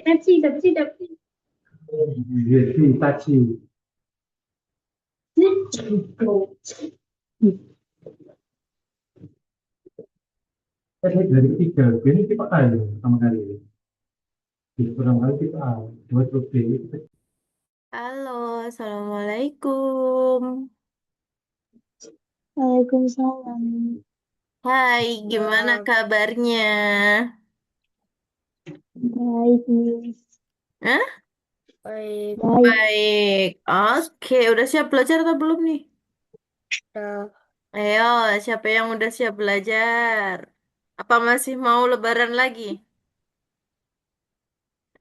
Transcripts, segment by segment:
Pepsi, Pepsi, Pepsi. Tachi. Dari tiga, ini tipe A ya, pertama kali. Di pertama kali tipe A, dua tipe B. Halo, Assalamualaikum. Waalaikumsalam. Hai, gimana kabarnya? Baik, Miss. Hah? Baik, Baik. Baik. Oke, udah siap belajar atau belum nih? udah. Ayo, siapa yang udah siap belajar? Apa masih mau lebaran lagi?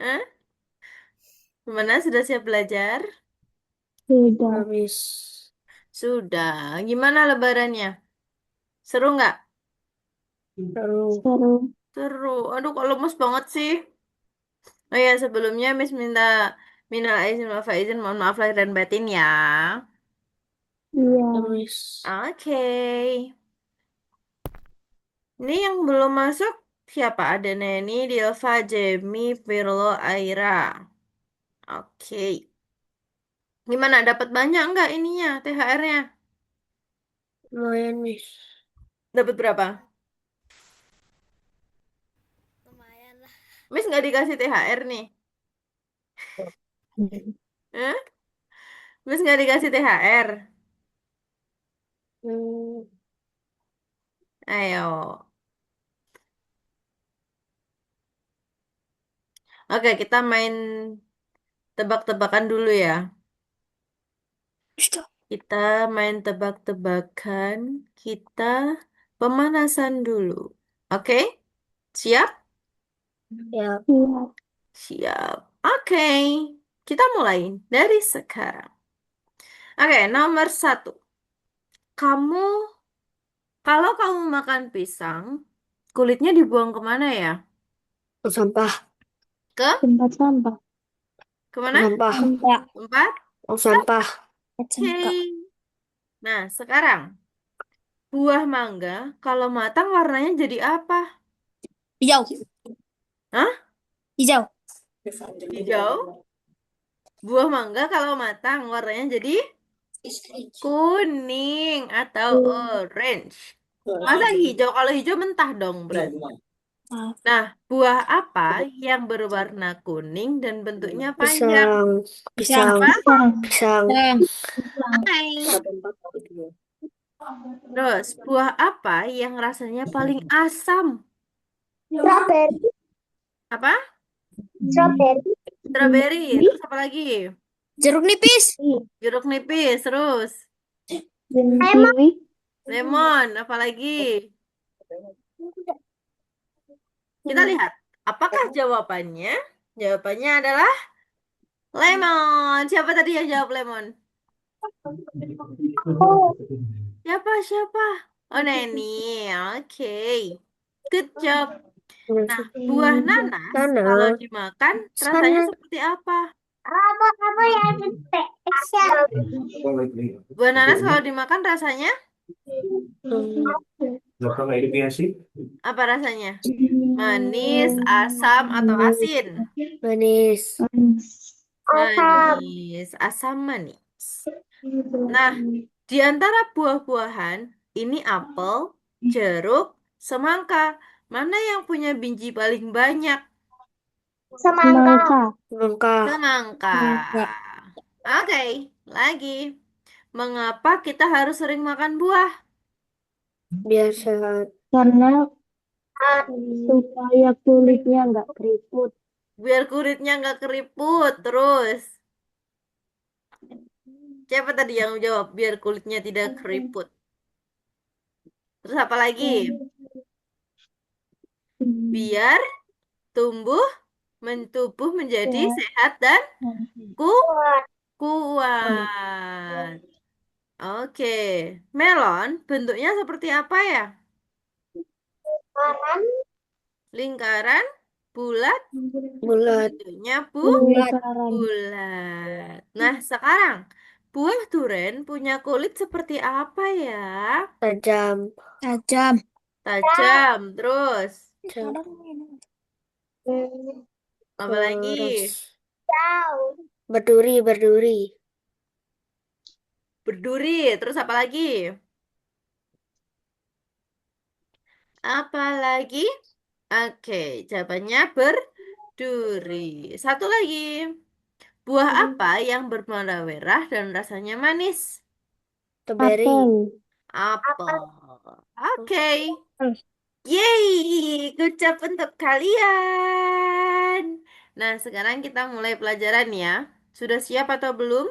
Hah? Gimana, sudah siap belajar? Sudah. Habis. Sudah. Gimana lebarannya? Seru nggak? Lalu Seru. Seru. Aduh, kok lemes banget sih. Oh ya, sebelumnya Miss minta minal aizin wal faizin, mohon maaf lahir dan batin ya. Iya. habis. Oke. Ini yang belum masuk siapa? Ada Neni, Dilva, Jamie, Pirlo, Aira. Oke. Gimana? Dapat banyak nggak ininya THR-nya? Lumayan, Miss. Dapat berapa? Lumayan lah. Miss nggak dikasih THR nih. Eh? Miss nggak dikasih THR. Hmm, Ayo. Oke, kita main tebak-tebakan dulu ya. Stop. Kita main tebak-tebakan. Kita pemanasan dulu. Oke? Siap? Ya, Iya. Siap. Oke. Kita mulai dari sekarang. Oke, nomor satu. Kamu, kalau kamu makan pisang, kulitnya dibuang kemana ya? tong sampah. Ke? Tempat sampah. Tong Kemana? sampah. Tempat. Tempat? Tong sampah. Sampah. Oke. Nah, sekarang. Buah mangga, kalau matang warnanya jadi apa? Hijau. Hah? Hijau. Hijau? Buah mangga kalau matang warnanya jadi kuning atau orange. Masa hijau? Kalau hijau mentah dong berarti. Nah, buah apa yang berwarna kuning dan bentuknya panjang? Pisang. Pisang. Apa? Pisang. Hai. Terus, buah apa yang rasanya paling asam? Strawberry. Apa? Strawberry. Strawberry. Terus apa lagi? Jeruk nipis. Jeruk nipis. Terus, Kiwi. lemon. Apa lagi? Kita lihat. Apakah jawabannya? Jawabannya adalah lemon. Siapa tadi yang jawab lemon? Siapa? Siapa? Oh, Neni. Oke. Good job. Nah, buah nanas Sana. kalau dimakan rasanya Sana. seperti apa? Apa yang spesial? Buah nanas kalau dimakan rasanya Hmm, apa rasanya? Manis, asam, atau asin? manis. Asam. Manis, asam manis. Nah, di antara buah-buahan, ini apel, jeruk, semangka. Mana yang punya biji paling banyak? Semangka. Semangka. Semangka. Oke, lagi. Mengapa kita harus sering makan buah? Biar sehat. Karena supaya kulitnya nggak keriput. Biar kulitnya nggak keriput. Terus, siapa tadi yang jawab biar kulitnya tidak keriput? Terus apa lagi? Biar tumbuh, mentubuh menjadi Ya. sehat dan ku kuat. Oke, melon bentuknya seperti apa ya? Lingkaran, bulat, Bulat. bentuknya Bulat. bulat. Nah, sekarang buah durian punya kulit seperti apa ya? Tajam. Tajam, terus Tajam. Apa lagi? Terus Jauh. berduri, berduri. Berduri. Terus apa lagi? Apa lagi? Oke, jawabannya berduri. Satu lagi. Buah apa yang berwarna merah dan rasanya manis? Strawberry. Apel. Apel. Oke. Hmm. Yeay, good job untuk kalian. Nah, sekarang kita mulai pelajaran ya. Sudah siap atau belum?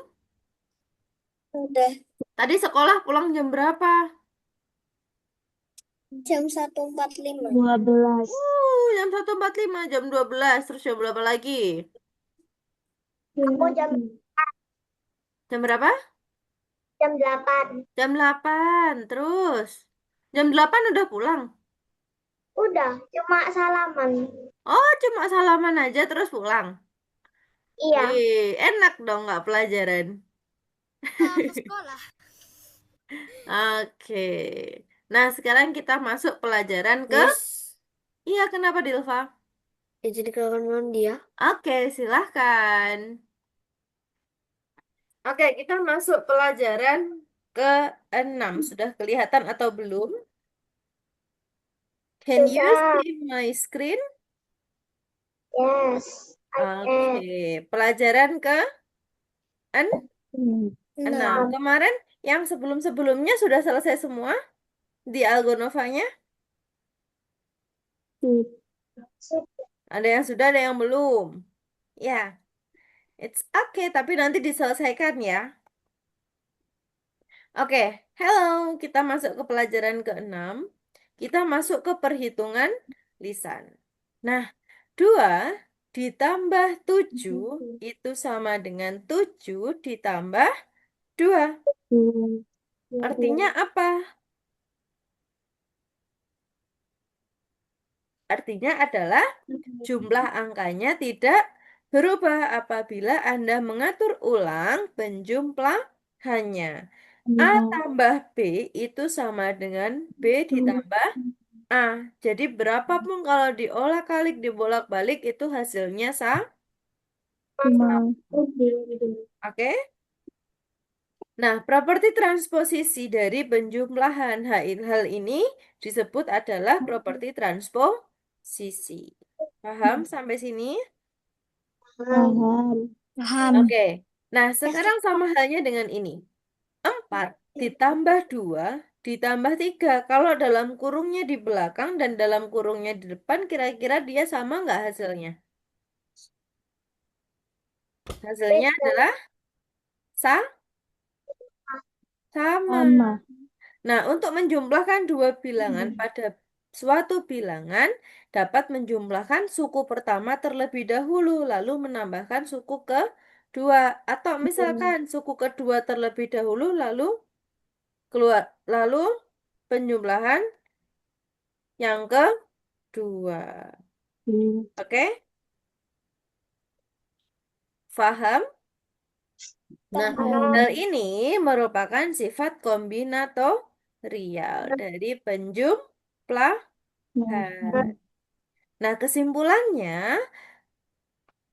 Udah Tadi sekolah pulang jam berapa? jam 1.45. 12. Jam 1.45, jam 12. Terus jam berapa lagi? Aku Jam berapa? jam 8. Jam 8. Terus jam 8 udah pulang. Udah, cuma salaman. Oh, cuma salaman aja terus pulang. Iya. Enak dong nggak pelajaran. Ke sekolah. Oke. Nah, sekarang kita masuk pelajaran ke... Miss, Iya, kenapa Dilva? izin ke kamar mandi ya. Oke, silahkan. Oke, kita masuk pelajaran ke-6. Sudah kelihatan atau belum? Can you Sudah. see my screen? Yes. Oke, pelajaran ke-6. Enam. Kemarin yang sebelum-sebelumnya sudah selesai semua di Algonovanya? Ada yang sudah, ada yang belum. Ya, it's okay, tapi nanti diselesaikan ya. Oke, hello. Kita masuk ke pelajaran ke-6. Kita masuk ke perhitungan lisan. Nah, 2 ditambah 7 itu sama dengan 7 ditambah 2. Artinya apa? Artinya adalah jumlah angkanya tidak berubah apabila Anda mengatur ulang penjumlahannya. A tambah B itu sama dengan B ditambah A. Jadi berapapun kalau diolah-kalik, dibolak-balik itu hasilnya sama. Oke? Nah, properti transposisi dari penjumlahan hal ini disebut adalah properti transposisi. Paham sampai sini? Paham. Oke. Nah, sekarang sama halnya dengan ini. 4 ditambah 2 ditambah 3. Kalau dalam kurungnya di belakang dan dalam kurungnya di depan, kira-kira dia sama nggak hasilnya? Hasilnya adalah sama. Sama. Nah, untuk menjumlahkan dua bilangan pada suatu bilangan, dapat menjumlahkan suku pertama terlebih dahulu, lalu menambahkan suku kedua. Atau misalkan suku kedua terlebih dahulu, lalu keluar, lalu penjumlahan yang kedua. Oke? Paham? Nah, hal ini merupakan sifat kombinatorial dari penjumlahan. Nah, kesimpulannya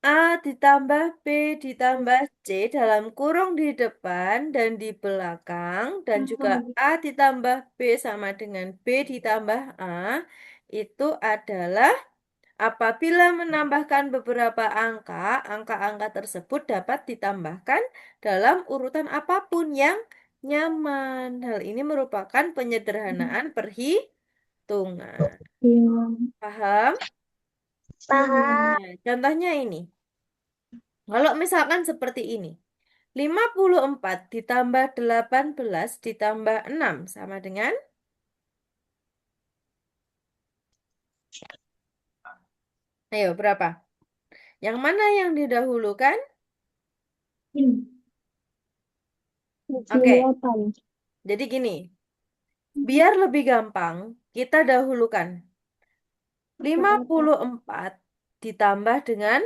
A ditambah B ditambah C dalam kurung di depan dan di belakang dan juga A ditambah B sama dengan B ditambah A itu adalah apabila menambahkan beberapa angka, angka-angka tersebut dapat ditambahkan dalam urutan apapun yang nyaman. Hal ini merupakan penyederhanaan perhitungan. Paham? Paham. Nah, contohnya ini. Kalau misalkan seperti ini. 54 ditambah 18 ditambah 6 sama dengan? Ayo, berapa? Yang mana yang didahulukan? Oke, jadi gini. Biar lebih gampang, kita dahulukan 54 ditambah dengan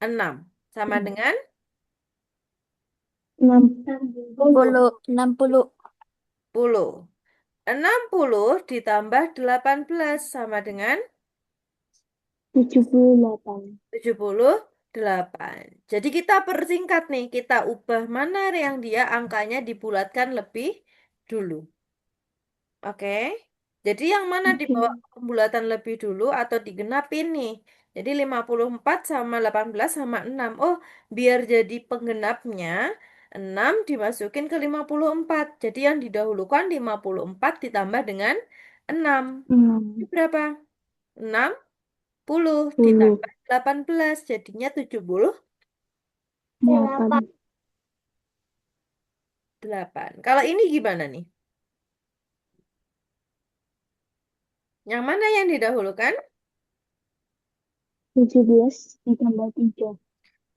6 sama dengan 60. 10. 60 ditambah 18 sama dengan 78. 78. Jadi kita persingkat nih, kita ubah mana yang dia angkanya dibulatkan lebih dulu. Oke. Jadi yang mana dibawa ke pembulatan lebih dulu atau digenapin nih? Jadi 54 sama 18 sama 6. Oh, biar jadi penggenapnya 6 dimasukin ke 54. Jadi yang didahulukan 54 ditambah dengan 6. Ini berapa? 60 ditambah 18 jadinya 78. 8. Kalau ini gimana nih? Yang mana yang didahulukan? 17 ditambah 3.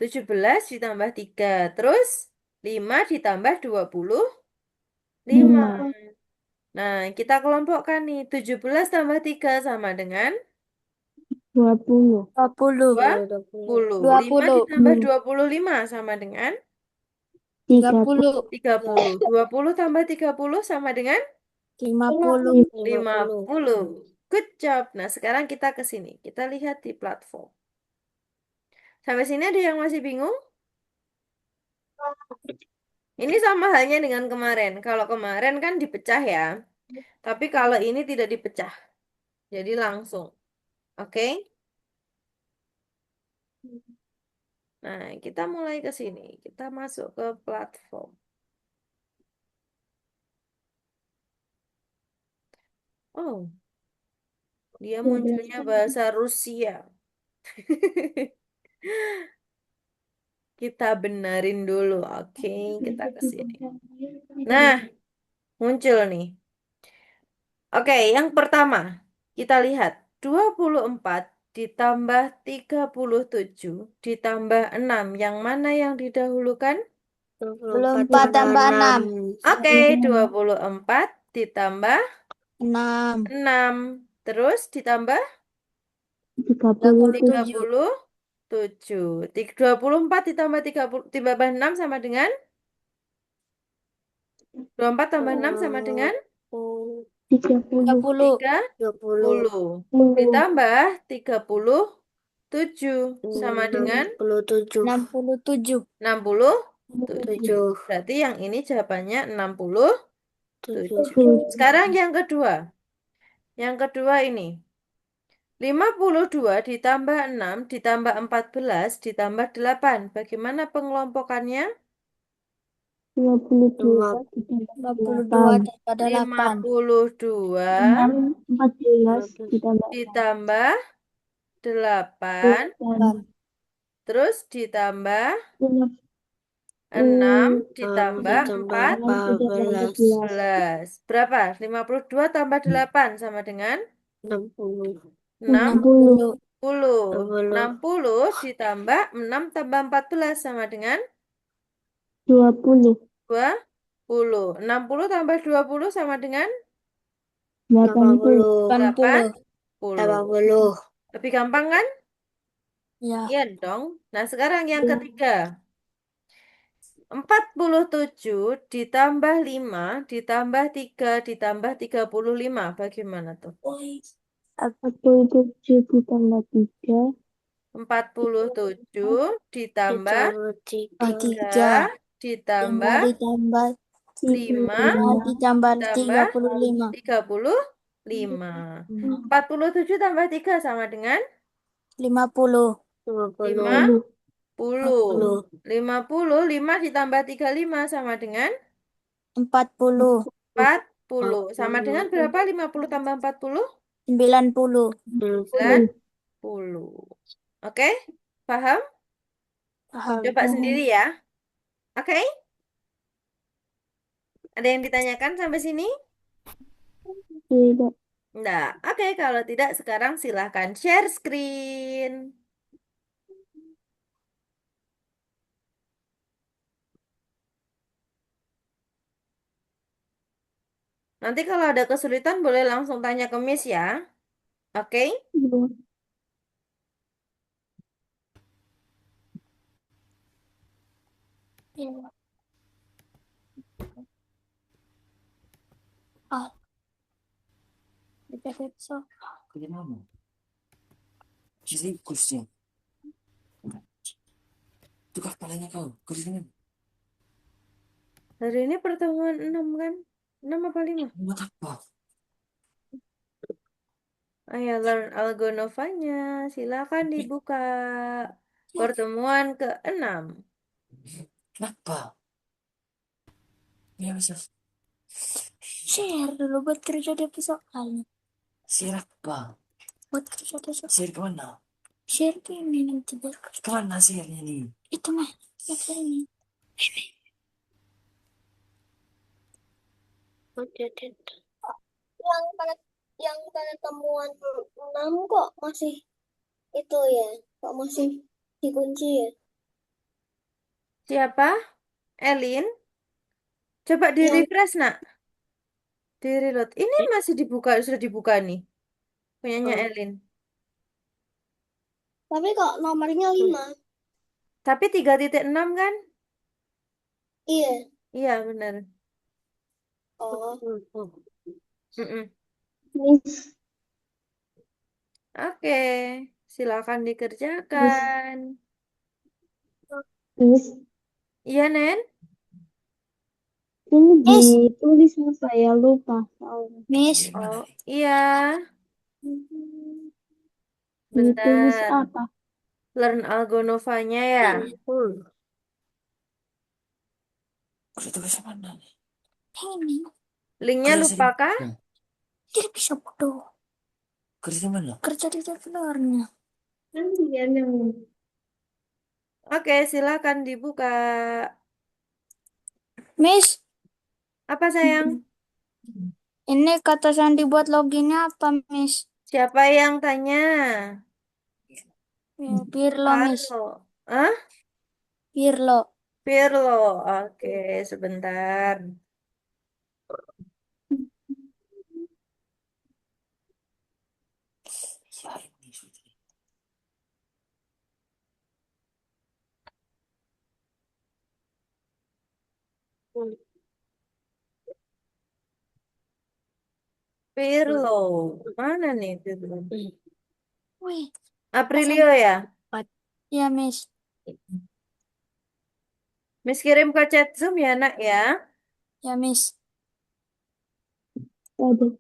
17 ditambah 3. Terus 5 ditambah 25. 5. Nah, kita kelompokkan nih. 17 tambah 3 sama dengan 20. 20. 5 ditambah 25 sama dengan 30. 30. 20 tambah 30 sama dengan 50. 50. Good job. Nah, sekarang kita ke sini. Kita lihat di platform. Sampai sini ada yang masih bingung? Ini sama halnya dengan kemarin. Kalau kemarin kan dipecah ya. Tapi kalau ini tidak dipecah. Jadi langsung. Oke? Nah, kita mulai ke sini. Kita masuk ke platform. Oh, dia munculnya bahasa Rusia. Kita benarin dulu. Oke, kita ke sini. Nah, muncul nih. Oke, yang pertama. Kita lihat. 24 ditambah 37 ditambah 6. Yang mana yang didahulukan? 24 tambah 6. Oke, 24 ditambah 6. 6. Terus ditambah 37. 37. 24 ditambah 30 tambah 6 sama dengan 24 tambah 6 sama dengan 30. 30. Ditambah 37 sama dengan 67. 67. Berarti yang ini jawabannya 67. Sekarang yang kedua. Yang kedua ini. 52 ditambah 6 ditambah 14 ditambah 8. Bagaimana pengelompokannya? 52 ditambah 8. 52 14 ditambah ditambah 8. 8. Terus ditambah 6 6 ditambah 14. Berapa? 52 tambah 8 sama dengan 60. 60 ditambah 6 tambah 14 sama dengan 20. 20. 60 tambah 20 sama dengan 80. 80. Lebih gampang kan? Ya. Iya dong. Nah, sekarang yang ketiga. 47 ditambah 5 ditambah 3 ditambah 35. Bagaimana tuh? 47 ditambah 3. 47 ditambah 3 3 ditambah ditambah 5 ditambah ditambah 35. 35. 47 tambah 3 sama dengan 50. 50. 50. 5 ditambah 35 sama dengan 40. 40. Sama dengan berapa? 50 tambah 40? 90. 90. Oke? Paham? Paham. Coba sendiri ya. Oke? Ada yang ditanyakan sampai sini? Tidak. Enggak. Oke, kalau tidak sekarang silahkan share screen. Nanti kalau ada kesulitan boleh langsung tanya ke Miss ya. Oke? Ah. Tikusnya. Itu kepalanya kau. Kursinya. Hari ini pertemuan 6 kan? 6 apa 5? Buat apa? Ayo learn Algonovanya. Silakan dibuka. Pertemuan ke-6. Kenapa? Ya bisa. Share dulu buat kerja di soalnya. Share apa? Buat kerja di soal. Share kemana? Share ke ini nanti biar kerja. Kemana share-nya nih? Itu mah. Yang ini. Yang pada temuan 6 kok masih itu ya? Kok masih dikunci ya? Siapa? Elin? Coba di Yang refresh nak. Di reload. Ini masih dibuka, sudah dibuka nih. Punyanya Elin. tapi kok nomornya 5? Tapi 3.6 kan? Iya. Iya benar. Oh. Mm-mm. Miss, Oke, silakan dikerjakan. Miss, Iya, Nen? ini Miss. ditulis apa ya? Lupa soalnya. Miss. Oh, iya. Ditulis Bentar. apa? Learn Algonovanya ya. Kursi tugas mana? Ini. Linknya Kursi lupa kah? Nah, Dia bisa bodoh. kursi mana? Kerja di floornya. Oke, silakan dibuka. Miss. Apa sayang? Ini kata Sandi buat loginnya apa, Miss? Siapa yang tanya? Ya, Pirlo, Miss. Halo. Hah? Pirlo. Pirlo. Oke, sebentar. Ya ini sudah. Pirlo. Mana nih Pirlo? Wih. Aprilio ya? Ya, Miss. Miss kirim ke chat Zoom ya, Nak ya. Ya, Miss. Waduh.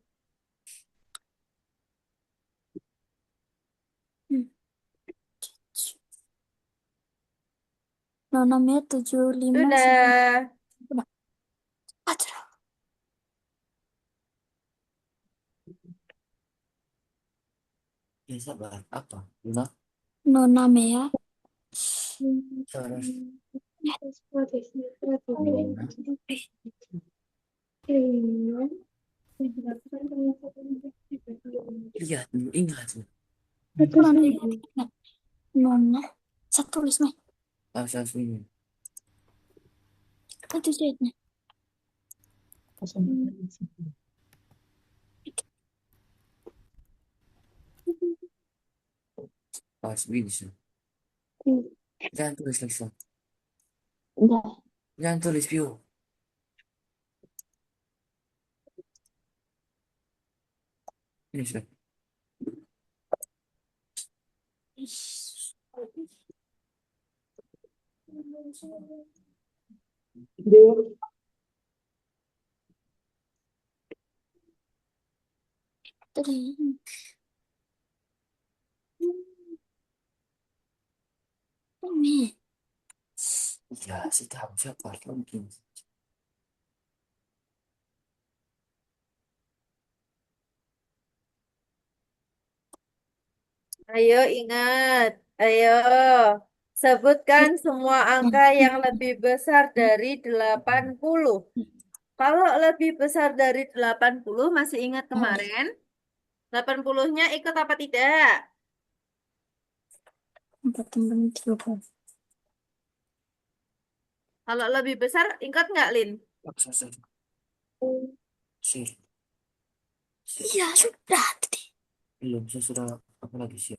Nomornya 75. Sudah. Aduh. Ya sabar. Apa? Luna? Nona Mea. Sabar. Lihat dulu. Ingat. Nona. Nona. Saya tulis, Mei. Asal ini. Itu jahitnya. Pas bisa. Jangan tulis lagi. Udah. Jangan tulis view. Ini sudah. Tadi. Ini. Ya, sih tahu siapa mungkin. Ayo ingat. Ayo. Sebutkan semua angka yang lebih besar dari 80. Kalau lebih besar dari 80, masih ingat kemarin? 80-nya ikut apa tidak? Empat teman tiga. Kalau lebih besar, ingat nggak, Lin? Selesai. Sih. Iya, sudah tadi. Belum, saya sudah apa lagi sih?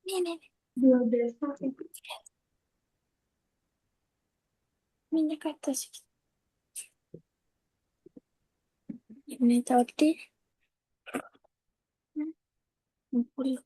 Ini. 12. Minyak atas. Ini tadi. 60.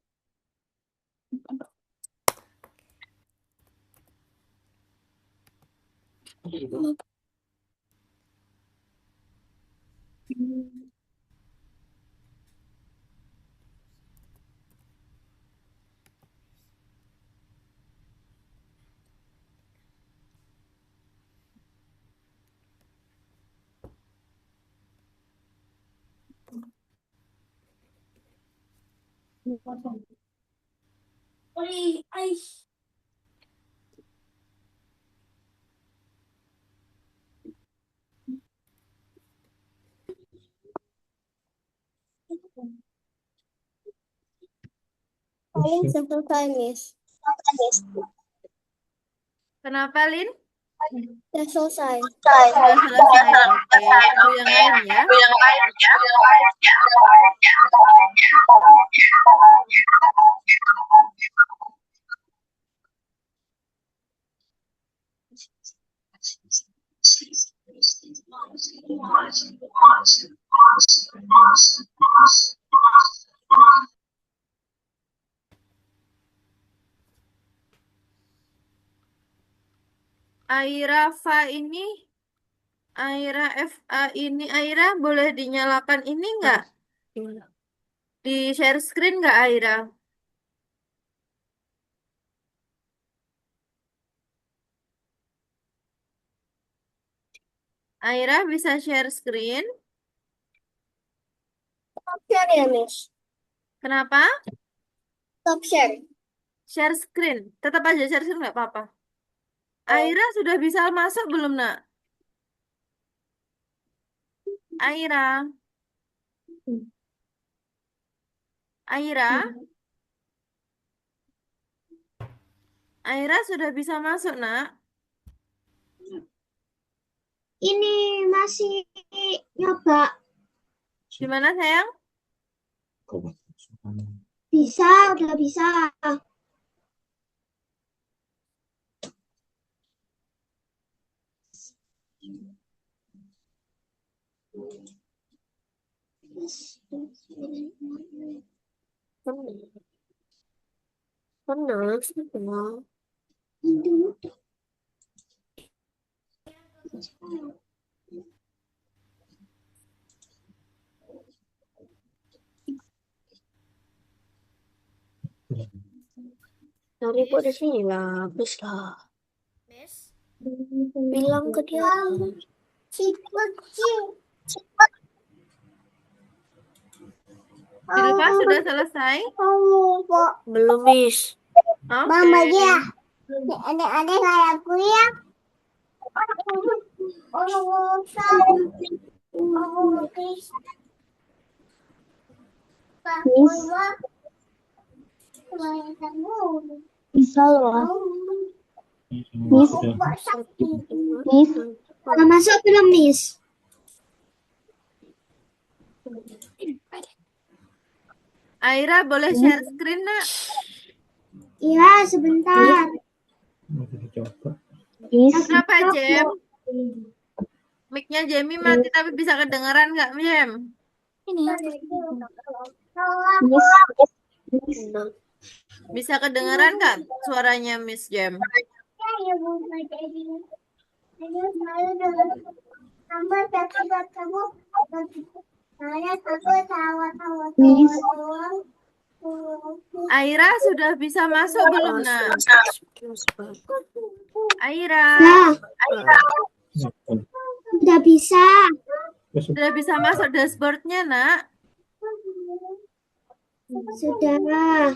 Paling selesai, Miss. Kenapa, Lin? Udah selesai. Sudah selesai. Oke, tunggu yang lain ya. Aira Fa ini, Aira FA ini, Aira boleh dinyalakan ini nggak? Di share screen nggak, Aira? Aira bisa share screen? Stop share ya, Miss. Kenapa? Stop share. Share screen. Tetap aja share screen nggak apa-apa. Aira sudah bisa masuk belum, Nak? Aira? Aira? Aira sudah bisa masuk, Nak? Ini masih nyoba. Gimana, sayang? Bisa, udah bisa. Tadi kok di sini lah, please lah. Bilang ke dia. Silva sudah selesai? Belum, Miss. Oke. Mama dia. Adik-adik kayak aku ya. Bisa loh. Miss. Miss. Udah masuk belum, Miss? Aira boleh share screen, Nak? Iya, sebentar. Kenapa, Jem? Mic-nya Jamie mati tapi bisa kedengeran nggak, Jem? Bisa kedengeran nggak suaranya Miss Jem? Aira sudah bisa masuk belum, Nak? Aira. Udah bisa. Sudah bisa masuk dashboardnya, Nak? Sudah.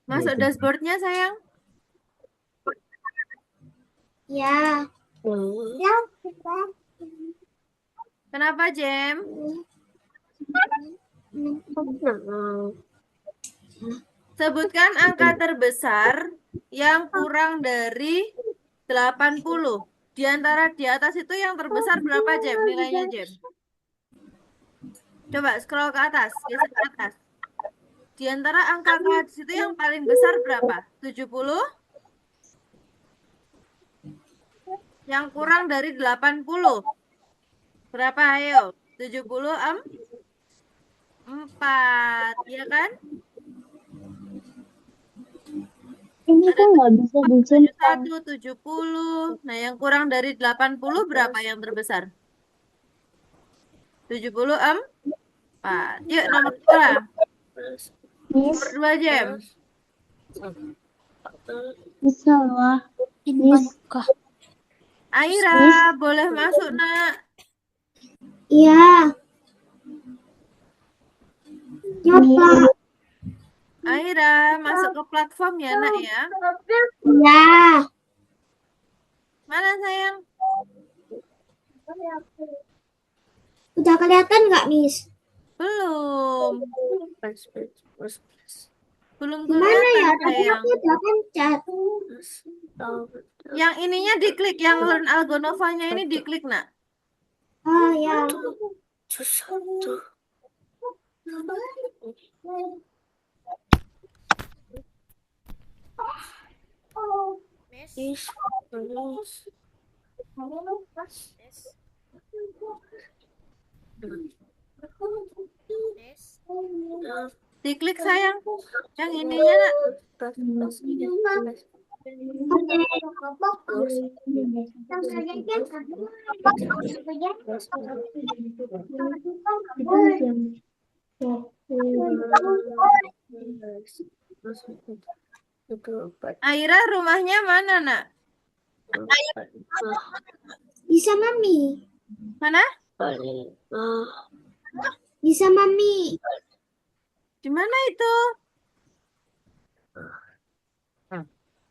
Masuk dashboardnya, sayang? Ya. Kenapa, Jem? Sebutkan angka terbesar yang kurang dari 80. Di antara di atas itu yang terbesar berapa, Jem? Nilainya, Jem? Coba scroll ke atas, geser ke atas. Di antara angka ke atas itu yang paling besar berapa? 70? Yang kurang dari 80. Berapa, ayo? 74, ya kan? Ini Ada kok nggak bisa disimpan? 71, 70. Nah, yang kurang dari 80 berapa yang terbesar? 74. Yuk, nomor 2. Miss, Nomor 2, Jem. bisa lah. Miss, Aira, Miss. boleh masuk, Nak. Iya. Ya, Pak. Aira, masuk ke platform ya, Nak ya. Iya. Mana, sayang? Udah kelihatan nggak, Miss? Belum. Belum Gimana ya? kelihatan, Tadi sayang. aku udah pencet. Yang ininya diklik, yang Learn Algonova-nya ini diklik, Nak. Oh ya. Miss. Diklik, sayang. Yang ininya, Nak. Aira, rumahnya mana, Nak? Bisa, Mami. Mana? Bisa, Mami. Di mana itu?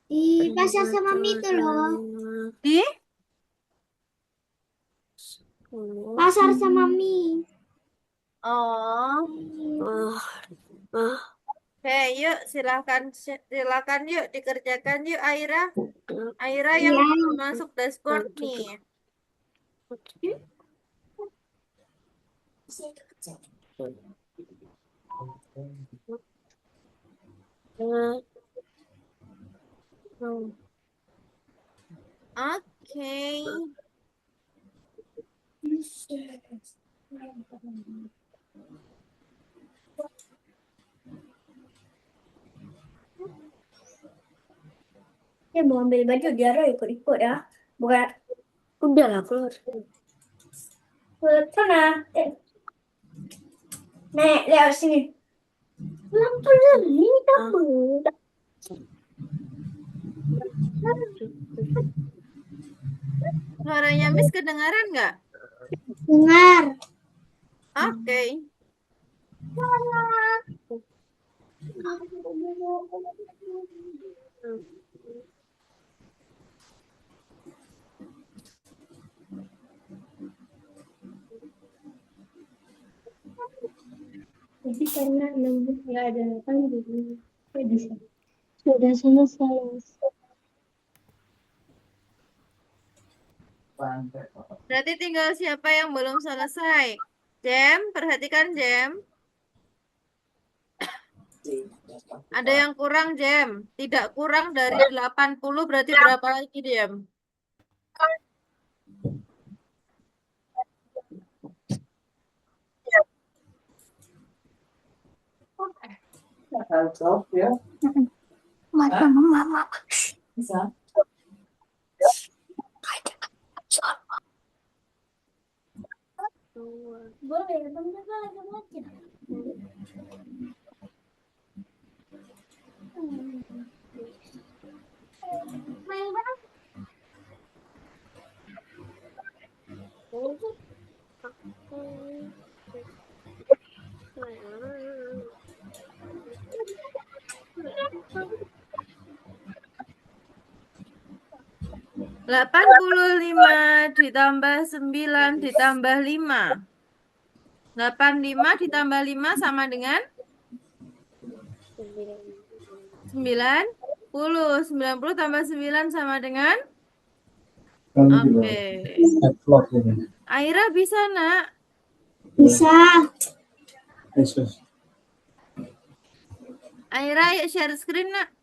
Di pasar sama Mami itu loh. Di? Pasar sama Mami. Oh. Oke, yuk silakan yuk dikerjakan yuk Aira. Aira yang Iya. belum masuk dashboard nih. Oke. Dia mau ambil baju dia ikut-ikut ya. Bukan. Udah lah, keluar. Ke sana. Nek, lewat sini. Lampu lili kamu. Suaranya Miss kedengaran nggak? Dengar. Oke. Jadi karena nembus nggak ada kan jadi bisa. Sudah selesai. Berarti tinggal siapa yang belum selesai? Jem, perhatikan Jem. Ada yang kurang Jem. Tidak kurang dari 80 berarti berapa lagi Jem? Mama. Bisa. Boleh, teman-teman lagi baca. Main bareng. 85 ditambah 9 ditambah 5. 85 ditambah 5 sama dengan 90. 90 tambah 9 sama dengan? Oke. Aira bisa, Nak? Bisa. Aira, yuk share screen, Nak.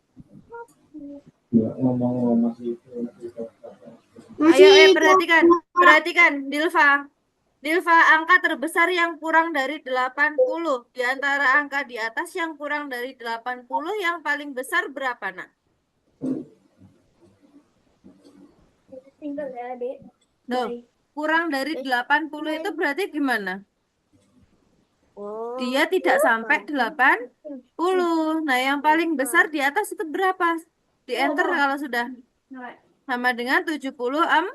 Masih Ayo, perhatikan. Perhatikan, Dilva. Dilva, angka terbesar yang kurang dari 80. Di antara angka di atas yang kurang dari 80, yang paling besar berapa, nak? Tinggal ya, Dek. Loh, Bye. kurang dari 80 itu berarti gimana? Oh, Dia tidak sampai 80. Nah, yang paling besar di atas itu berapa? Di enter kalau sudah sama dengan 74.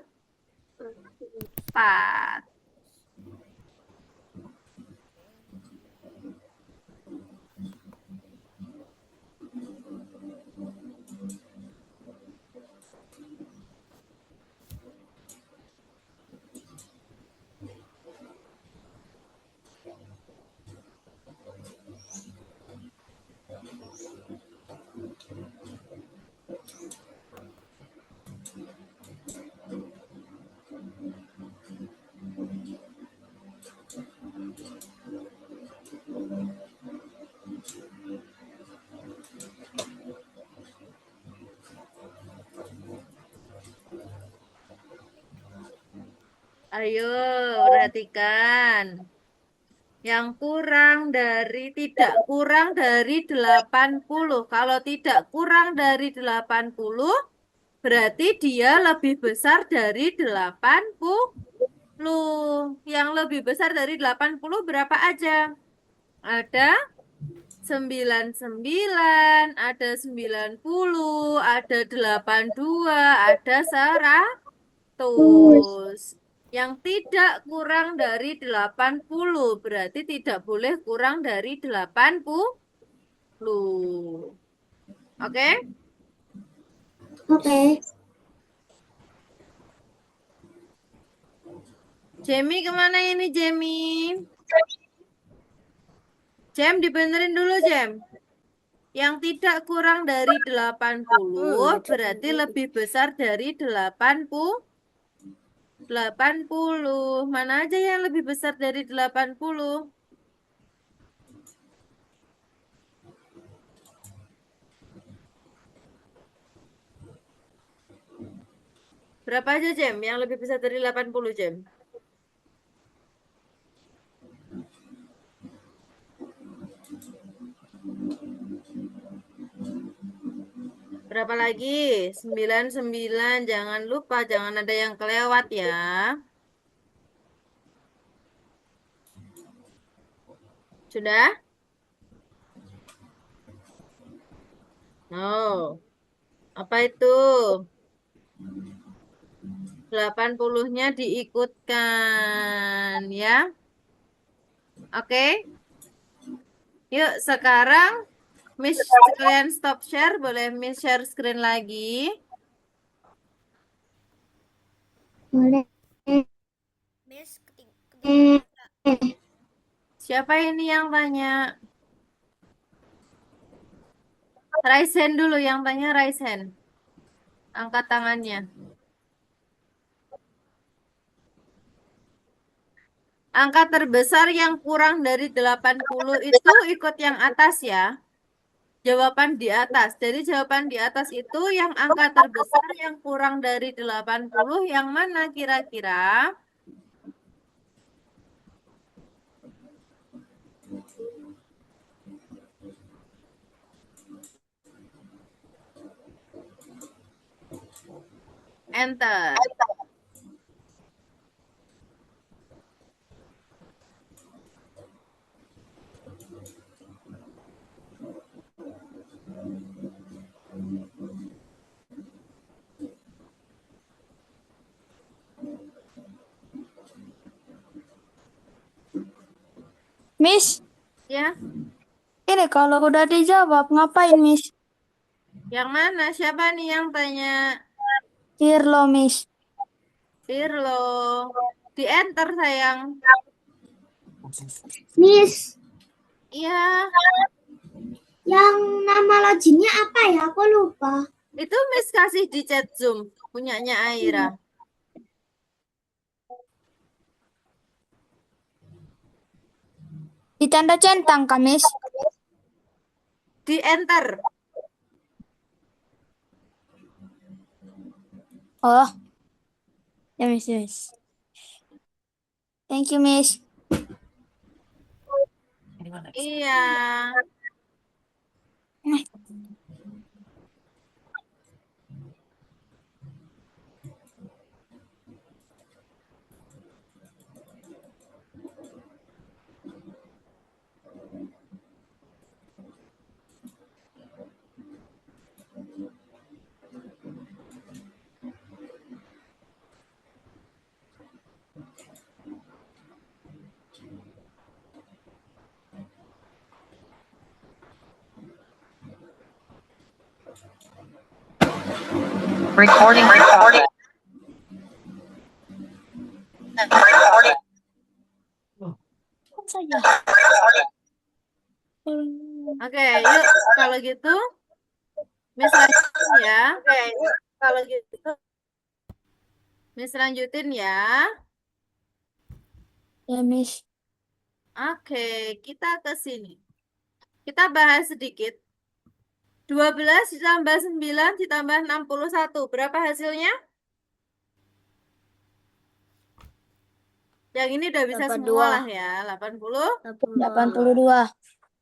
Ayo, perhatikan. Yang tidak kurang dari 80. Kalau tidak kurang dari 80, berarti dia lebih besar dari 80. Yang lebih besar dari 80 berapa aja? Ada 99, ada 90, ada 82, ada 100. Yang tidak kurang dari 80 berarti tidak boleh kurang dari 80. Oke? Oke. Jamie kemana ini, Jamie? Jam, dibenerin dulu, Jam. Yang tidak kurang dari 80 berarti lebih besar dari 80. 80. Mana aja yang lebih besar dari 80? Berapa aja, Jam? Yang lebih besar dari 80, Jam? Berapa lagi? 99. Jangan lupa, jangan ada yang kelewat ya. Sudah? Oh, apa itu? 80-nya diikutkan ya. Oke. Yuk, sekarang Miss sekalian stop share. Boleh Miss share screen lagi. Boleh. Miss ketinggalan. Siapa ini yang tanya? Raise hand dulu, yang tanya raise hand. Angkat tangannya. Angka terbesar yang kurang dari 80 itu ikut yang atas ya. Jawaban di atas. Jadi jawaban di atas itu yang angka terbesar yang kurang dari 80 yang mana kira-kira? Enter. Miss, Ya, ini kalau udah dijawab ngapain, Miss? yang mana? Siapa nih yang tanya? Tirlo, Miss. Pirlo. Di enter sayang. Miss, Iya, yang nama loginnya apa ya? Aku lupa. itu Miss kasih di chat Zoom. Punyanya Aira. Di tanda centang, Kak, Miss. Di enter. Oh, ya, Miss, Miss. Thank you, Miss. Ini mana? Iya. Recording. Oke, yuk kalau gitu Miss lanjutin ya. Kalau gitu Miss lanjutin ya. Ya, Miss. Oke, kita ke sini. Kita bahas sedikit. 12 ditambah 9 ditambah 61. Berapa hasilnya? Yang ini udah bisa semua 82. lah ya. 80. 82.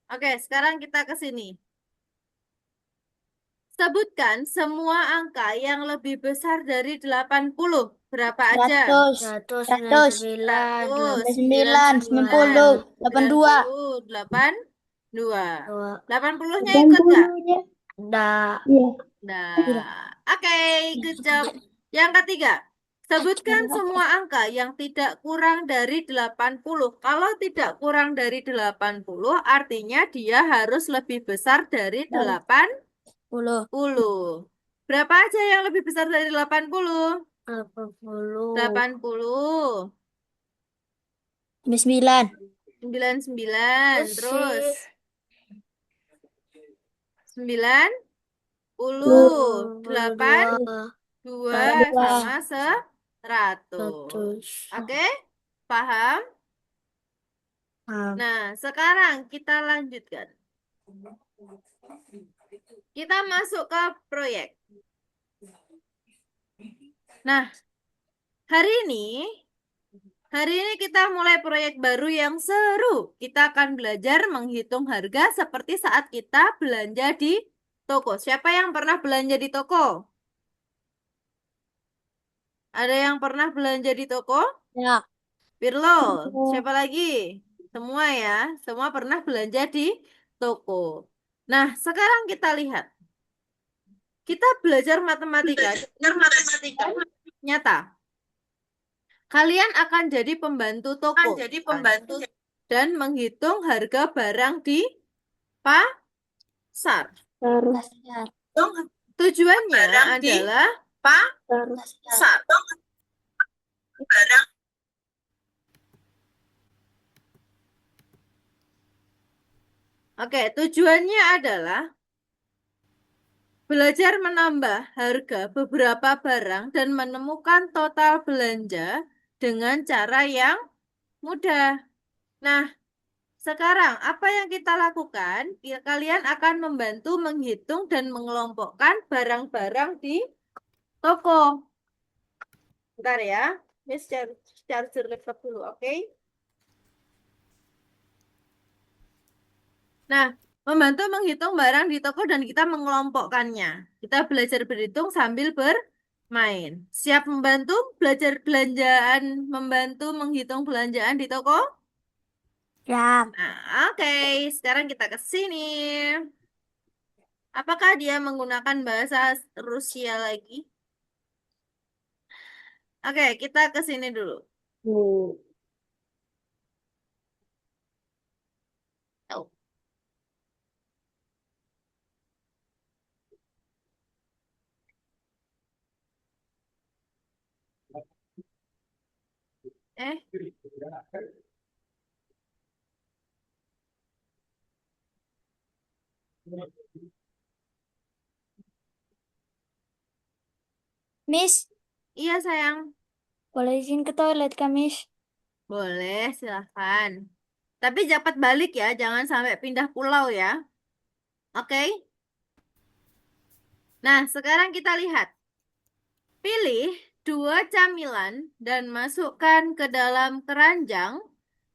Oke, sekarang kita ke sini. Sebutkan semua angka yang lebih besar dari 80. Berapa aja? 100. 100, 99, 90, 82. 82. 80-nya ikut nggak? Enggak. Nah, oke, good job. Yang ketiga, sebutkan semua angka yang tidak kurang dari 80. Kalau tidak kurang dari 80, artinya dia harus lebih besar dari 80. 10. Berapa aja yang lebih besar dari 80? 80. 80. 99. 99. Terus 90. 82 sama 100. Oke? Paham? Nah, sekarang kita lanjutkan. Kita masuk ke proyek. Nah, hari ini kita mulai proyek baru yang seru. Kita akan belajar menghitung harga seperti saat kita belanja di toko. Siapa yang pernah belanja di toko? Ada yang pernah belanja di toko? Ya. Pirlo, siapa lagi? Semua ya, semua pernah belanja di toko. Nah, sekarang kita lihat. Kita belajar matematika nyata. Kalian akan jadi pembantu toko dan menghitung harga barang di pasar. Tujuannya adalah tujuannya adalah belajar menambah harga beberapa barang dan menemukan total belanja dengan cara yang mudah. Nah, sekarang apa yang kita lakukan? Kalian akan membantu menghitung dan mengelompokkan barang-barang di toko. Bentar ya, Miss charger laptop dulu, oke? Nah, membantu menghitung barang di toko dan kita mengelompokkannya. Kita belajar berhitung sambil bermain. Siap membantu belajar belanjaan, membantu menghitung belanjaan di toko? Ya. Nah, oke. Sekarang kita ke sini. Apakah dia menggunakan bahasa Rusia lagi? Oke, kita ke sini dulu. Oh. Eh, Miss, iya sayang. boleh izin ke toilet kah, Miss? Boleh, silahkan. Tapi cepat balik ya, jangan sampai pindah pulau ya. Oke? Nah, sekarang kita lihat. Pilih 2 camilan dan masukkan ke dalam keranjang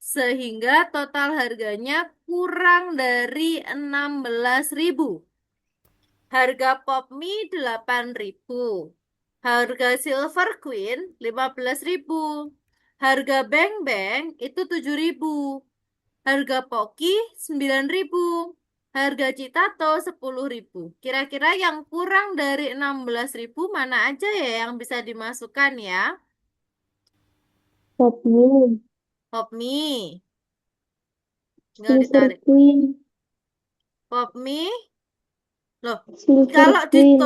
sehingga total harganya kurang dari 16.000. Harga pop mie 8.000. Harga Silver Queen 15.000. Harga Beng Beng itu 7.000. Harga Poki 9.000. Harga Citato 10.000. Kira-kira yang kurang dari 16.000 mana aja ya yang bisa dimasukkan ya? Pop mie, Pop mie. Tinggal Silver ditarik. Queen, Pop mie. Loh, Silver kalau Queen,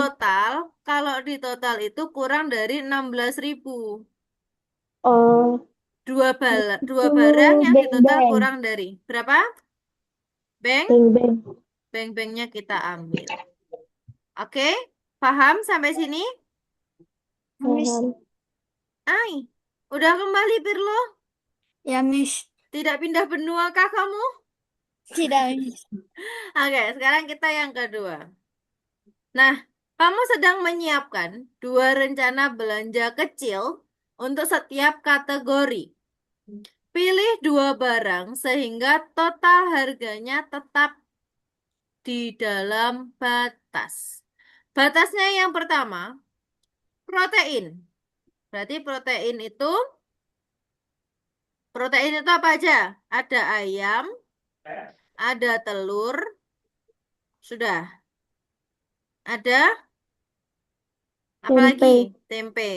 di total itu kurang dari 16.000. oh Dua itu barang yang di Beng total Beng, kurang dari berapa? Beng, Beng Beng, beng-bengnya kita ambil. Oke, paham sampai sini? Miss. paham. Ai, udah kembali Pirlo? Ya, Miss. Tidak pindah benua kah kamu? Tidak, Miss. Oke, sekarang kita yang kedua. Nah, kamu sedang menyiapkan 2 rencana belanja kecil untuk setiap kategori. Pilih 2 barang sehingga total harganya tetap di dalam batas. Batasnya yang pertama, protein. Berarti protein itu apa aja? Ada ayam, ada telur, sudah. Ada apa lagi? Tempe, Tempe.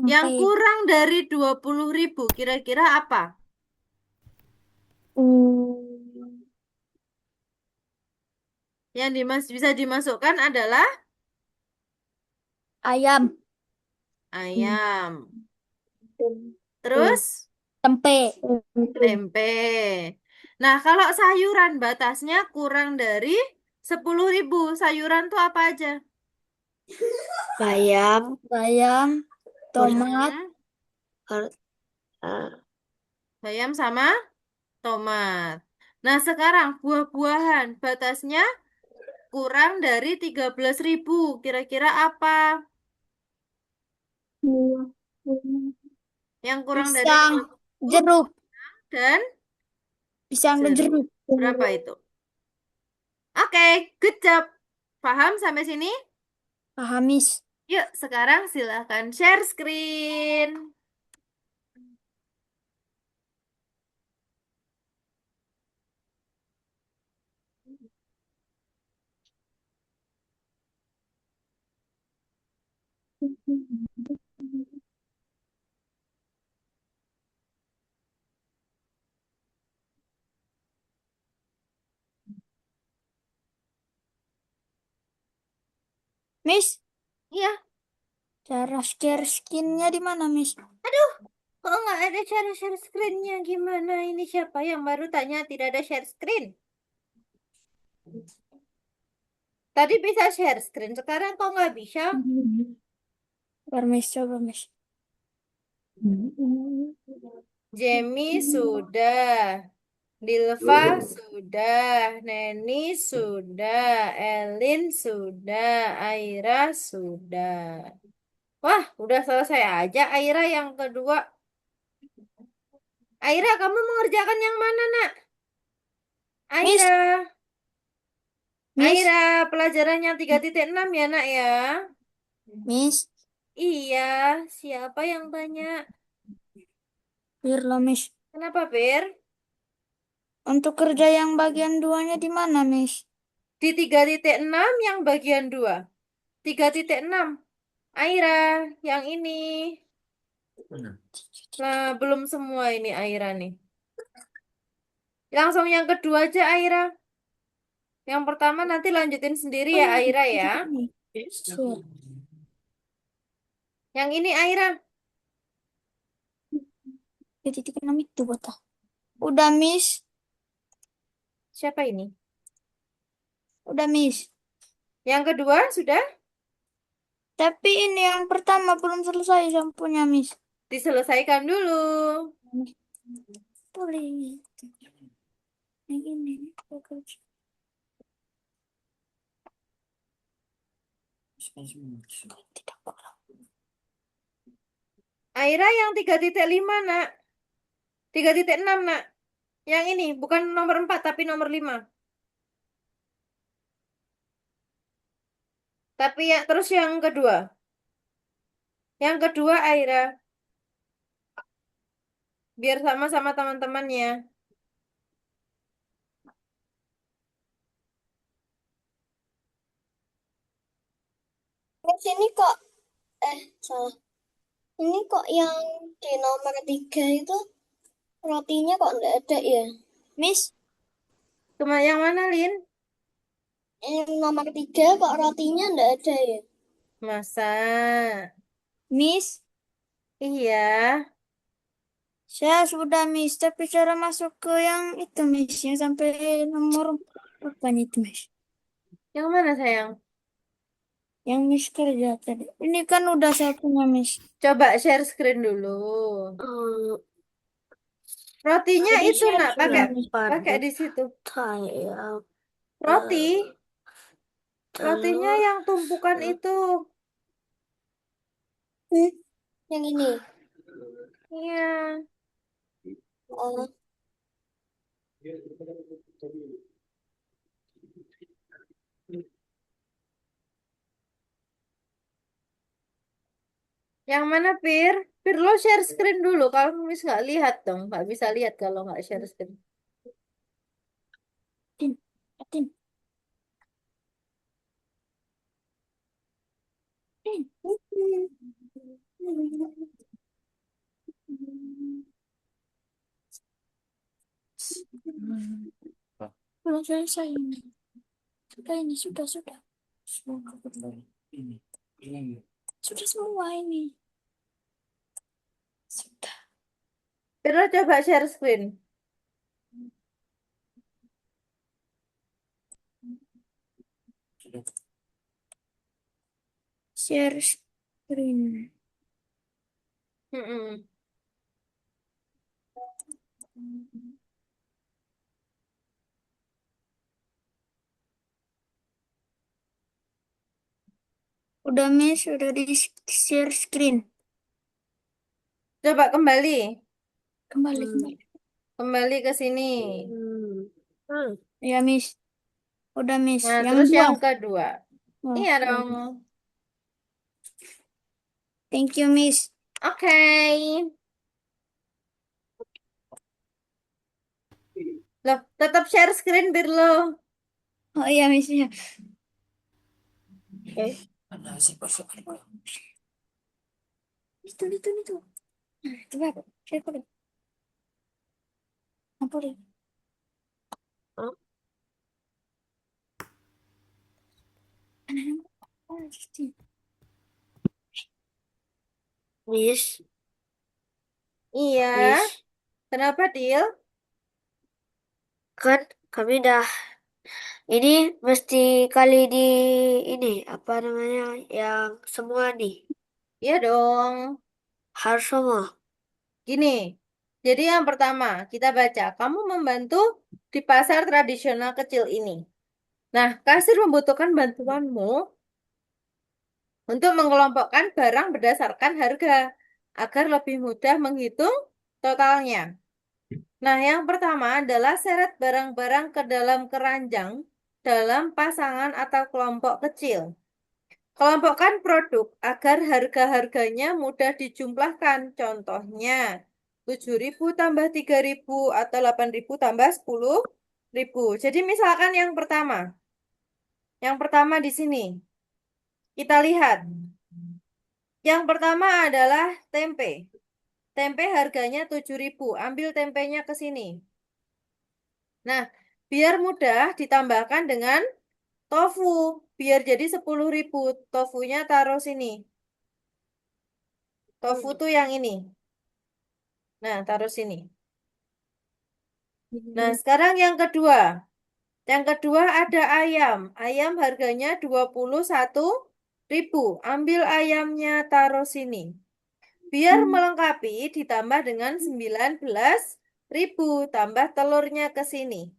Yang Sampai kurang dari 20.000 kira-kira apa? hmm, Yang bisa dimasukkan adalah ayam, ayam. tem- Terus tempe, tempe, tempe. Nah, kalau sayuran batasnya kurang dari 10.000. Sayuran tuh apa aja? bayam, bayam, tomat, Hmm, ah, bayam sama tomat. Nah, sekarang buah-buahan batasnya kurang dari 13.000. Kira-kira apa? buah, Yang kurang dari pisang, 13.000 jeruk, dan pisang dan jeruk. jeruk. Berapa itu? Oke, good job. Paham sampai sini? Paham, Miss. Yuk, sekarang silahkan share screen. Miss, Iya, cara share skinnya di mana, Miss? kok nggak ada cara share screen-nya? Gimana ini siapa yang baru tanya tidak ada share screen? Tadi bisa share screen, sekarang kok nggak bisa? Coba, Miss, coba, Miss. Jamie sudah, Dilva sudah, Neni sudah, Elin sudah, Aira sudah. Wah, udah selesai aja Aira yang kedua. Aira, kamu mengerjakan yang mana, Nak? Miss, Aira, Miss, Aira, pelajarannya 3.6 ya, Nak ya? Miss, Iya, siapa yang tanya? Pirlo, Miss. Kenapa, Pir? Untuk kerja yang bagian duanya di mana, Miss? Di 3.6 yang bagian 2. 3.6. Aira, yang ini. Nah, belum semua ini Aira nih. Langsung yang kedua aja Aira. Yang pertama nanti lanjutin sendiri Oh, ya yang Aira ya. ini. Share. Yang ini Aira. Di titik 6 itu, Bota. Udah, Miss. Siapa ini? Udah, Miss. Yang kedua sudah Tapi ini yang pertama belum selesai sampunya, Miss. diselesaikan dulu. Boleh. Yang ini. Tidak kurang. Aira yang 3.5, nak. 3.6, nak. Yang ini, bukan nomor 4, tapi nomor 5. Tapi ya, terus yang kedua. Yang kedua, Aira. Biar sama-sama teman-temannya. Miss ini kok, salah. Ini kok yang di nomor 3 itu rotinya kok nggak ada ya? Miss, Yang mana, Lin? Yang nomor 3 kok rotinya nggak ada ya? Masa? Miss, Iya. saya sudah Miss, tapi cara masuk ke yang itu Miss, yang sampai nomor apa nih itu Miss? Yang mana, sayang? Yang Miss kerja tadi. Ini kan udah saya punya Miss. Coba share screen dulu. Rotinya Tadi itu, share nak, sudah pakai Miss. pakai di situ. Kayak Roti. Rotinya yang tumpukan itu. yang ini. Iya. Oh, Yang mana, Pir? Pir, lo share screen dulu. Kalau Miss nggak lihat dong. Nggak bisa lihat kalau nggak share screen. Tin, tin, tin. Belum selesai ini. Sudah ini, sudah. Semoga benar ini. Ini. Sudah semua ini. Sudah. Pir, lo coba share screen. Sudah. Share screen. Mm-mm. Udah Miss, udah di share screen. Coba kembali. Kembali. Kembali ke sini. Ya Miss. Udah Miss. Nah, Yang terus dua. yang kedua. Oh, Iya dong. thank you Miss. Oke. Loh, tetap share screen, Bir, lo. Oh iya Miss ya. Mana sih persoalan? Itu. Nah, coba share boleh. Nah, boleh. Miss, Iya. Kenapa, Dil? kan kami dah ini mesti kali di ini apa namanya yang semua nih Iya dong. harus semua. Gini. Jadi yang pertama, kita baca. Kamu membantu di pasar tradisional kecil ini. Nah, kasir membutuhkan bantuanmu untuk mengelompokkan barang berdasarkan harga agar lebih mudah menghitung totalnya. Nah, yang pertama adalah seret barang-barang ke dalam keranjang dalam pasangan atau kelompok kecil. Kelompokkan produk agar harga-harganya mudah dijumlahkan. Contohnya, 7.000 tambah 3.000 atau 8.000 tambah 10.000. Jadi misalkan yang pertama. Yang pertama di sini. Kita lihat. Yang pertama adalah tempe. Tempe harganya 7.000. Ambil tempenya ke sini. Nah, biar mudah ditambahkan dengan tofu. Biar jadi 10.000. Tofunya taruh sini. Tofu tuh yang ini. Nah, taruh sini. Nah, sekarang yang kedua. Yang kedua ada ayam. Ayam harganya 21.000. Ambil ayamnya taruh sini. Biar melengkapi ditambah dengan 19.000. Tambah telurnya ke sini.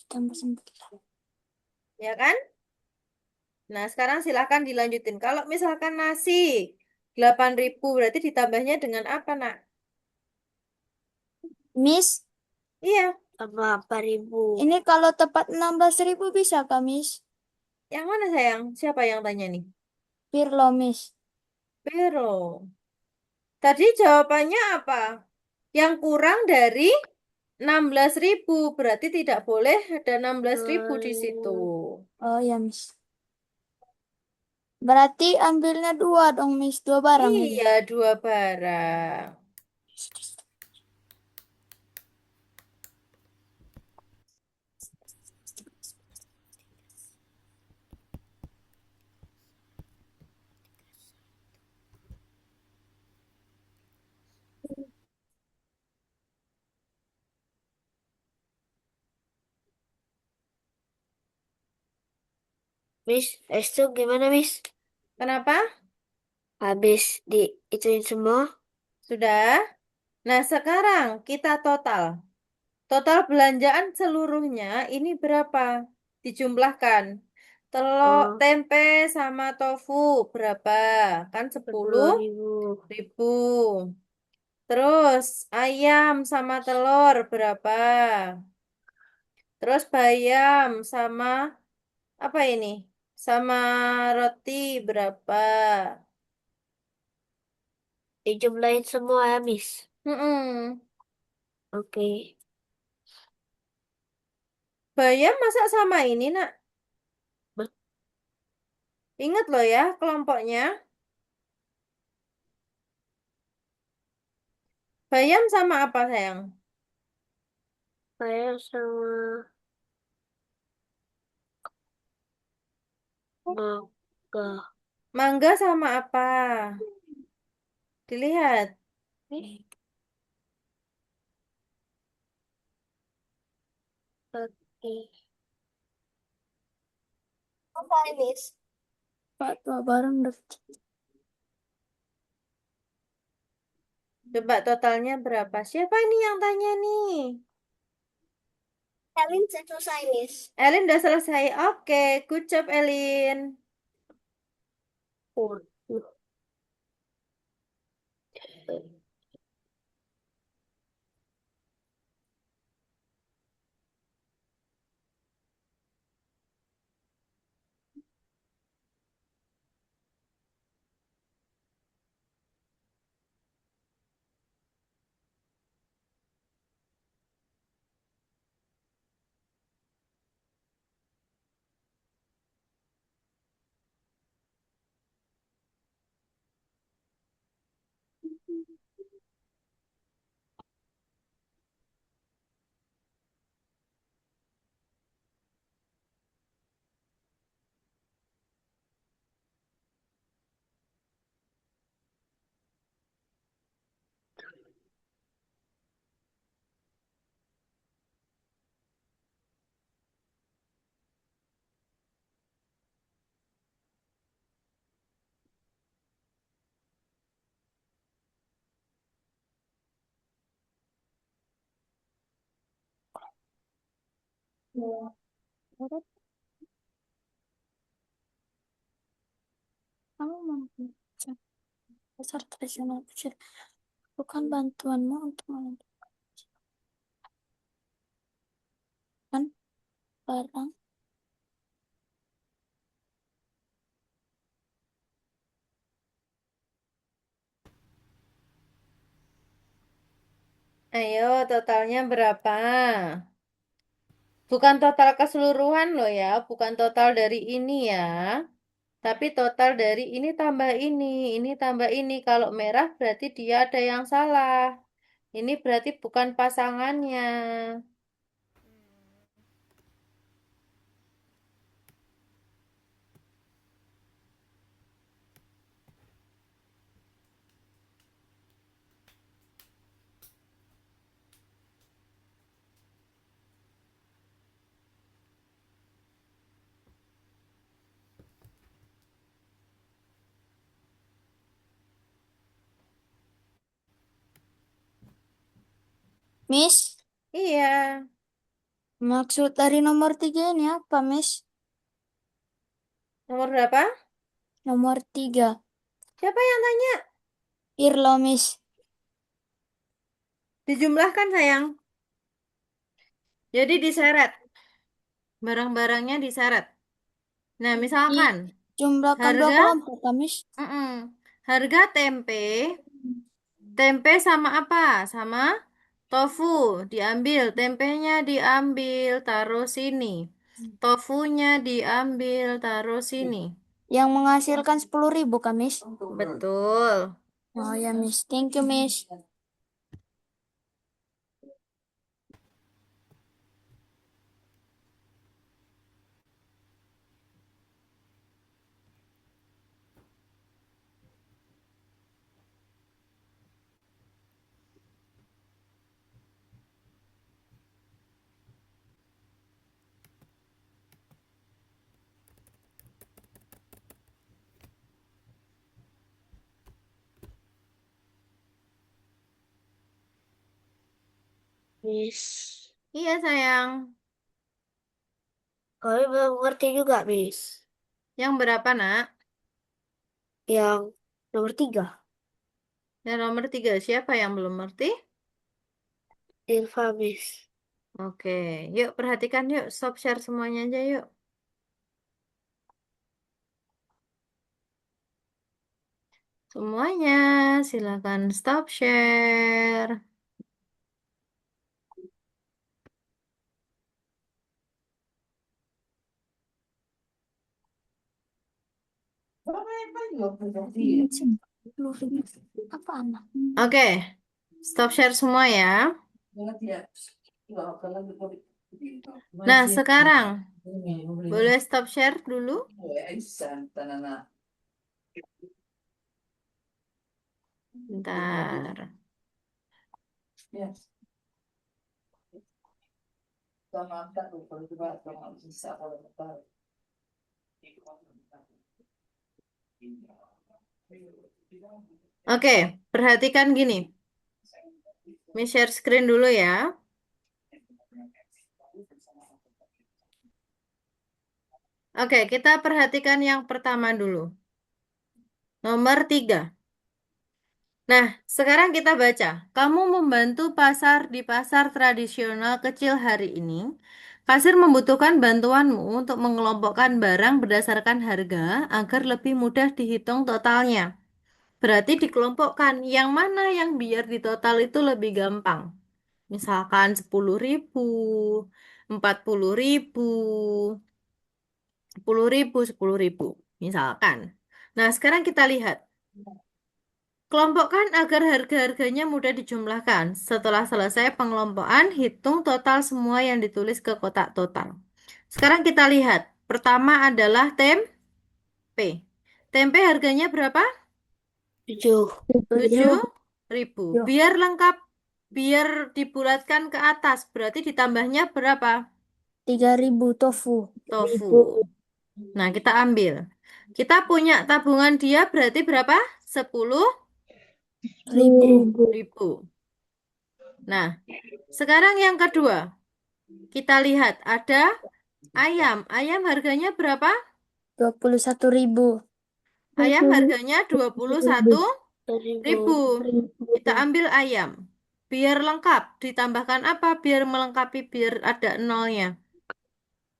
Tambah 9. Ya kan? Nah, sekarang silahkan dilanjutin. Kalau misalkan nasi, 8.000 berarti ditambahnya dengan apa, Nak? Miss, Iya, Tambah 4.000. ini kalau tepat 16.000 bisa kah, Miss? yang mana sayang? Siapa yang tanya nih? Pirlo, Miss. Pero. Tadi jawabannya apa? Yang kurang dari 16.000 berarti tidak boleh ada 16.000 di situ. Oh ya, Miss. Berarti ambilnya dua dong, Miss. Dua barang ini. Iya, dua barang. Miss, itu gimana, Miss? Kenapa? Habis ituin semua? Sudah? Nah, sekarang kita total. Total belanjaan seluruhnya ini berapa? Dijumlahkan. Telur, Oh, tempe sama tofu berapa? Kan 10.000. 10.000. Terus ayam sama telur berapa? Terus bayam sama apa ini? Sama roti berapa? Dijumlahin semua ya, Miss. Mm-mm. Oke. Bayam masa sama ini, Nak? Ba- Ingat loh ya kelompoknya. Bayam sama apa, sayang? Saya sama mangga. Mangga sama apa? Dilihat. Oke. Apa ini? Pak, dua barang deh. Coba totalnya berapa? Siapa ini yang tanya nih? Kalian sudah selesai, Miss. Elin udah selesai. Oke, good job Elin. Oh, Kamu mampu. Dasar tradisional kecil. Bukan bantuanmu untuk menentukan barang. Ayo, totalnya berapa? Bukan total keseluruhan loh ya, bukan total dari ini ya. Tapi total dari ini tambah ini. Kalau merah berarti dia ada yang salah. Ini berarti bukan pasangannya. Miss, Iya. maksud dari nomor 3 ini apa, Miss? Nomor berapa? Nomor 3. Siapa yang tanya? Pirlo, Miss. Dijumlahkan sayang. Jadi diseret. Barang-barangnya diseret. Nah, misalkan Dijumlahkan dua harga kelompok, Kak, Miss. mm-mm, harga tempe. Tempe sama apa? Sama tofu. Diambil, tempenya diambil, taruh sini. Tofunya diambil, taruh sini. Yang menghasilkan 10.000, Kak, Miss. Betul. Oh ya, Miss. Thank you, Miss. Miss. Iya, sayang. Kami belum ngerti juga, Miss. Yang berapa, nak? Yang nomor 3. Yang nomor 3. Siapa yang belum ngerti? Ilva, Miss. Oke, yuk perhatikan yuk. Stop share semuanya aja yuk. Semuanya, silakan stop share. Apa anak? Oke, stop share semua ya. Nah, sekarang boleh stop share dulu? Bentar. Oke, perhatikan gini. Ini share screen dulu ya. Oke, kita perhatikan yang pertama dulu. Nomor 3. Nah, sekarang kita baca. Kamu membantu pasar di pasar tradisional kecil hari ini. Kasir membutuhkan bantuanmu untuk mengelompokkan barang berdasarkan harga agar lebih mudah dihitung totalnya. Berarti dikelompokkan yang mana yang biar di total itu lebih gampang. Misalkan 10.000, 40.000, 10.000, 10.000. Misalkan. Nah, sekarang kita lihat. Kelompokkan agar harga-harganya mudah dijumlahkan. Setelah selesai pengelompokan, hitung total semua yang ditulis ke kotak total. Sekarang kita lihat. Pertama adalah tempe. Tempe harganya berapa? 7. 7.000. Biar lengkap, biar dibulatkan ke atas. Berarti ditambahnya berapa? 3.000 tofu. Tofu. Nah, kita ambil. Kita punya tabungan dia berarti berapa? 10.000. 1.000. Nah, sekarang yang kedua. Kita lihat ada ayam. Ayam harganya berapa? 21.000. Ayam harganya 21.000. 1000. Kita ambil ayam. Biar lengkap. Ditambahkan apa? Biar melengkapi, biar ada nolnya.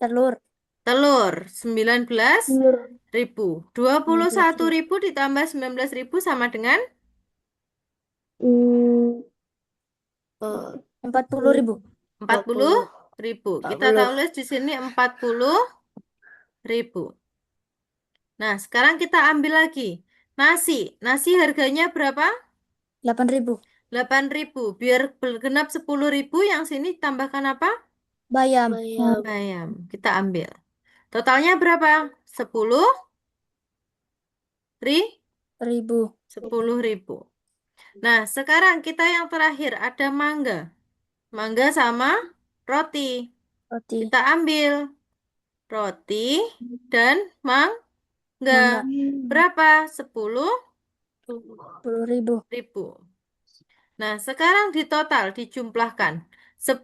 Telur. Telur 19.000. 19.000. 21.000 ditambah 19.000 sama dengan 40.000. 40.000. Kita 40. tulis di sini 40.000. Nah, sekarang kita ambil lagi. Nasi. Nasi harganya berapa? 8.000. 8.000. Biar genap 10.000, yang sini tambahkan apa? Bayam. Bayam. Ayam. Kita ambil. Totalnya berapa? 10 Ribu. 10.000. Nah, sekarang kita yang terakhir ada mangga. Mangga sama roti. Roti. Kita ambil roti dan mangga. Mangga. Berapa? 10.000. 10.000. Nah, sekarang di total dijumlahkan. 10.000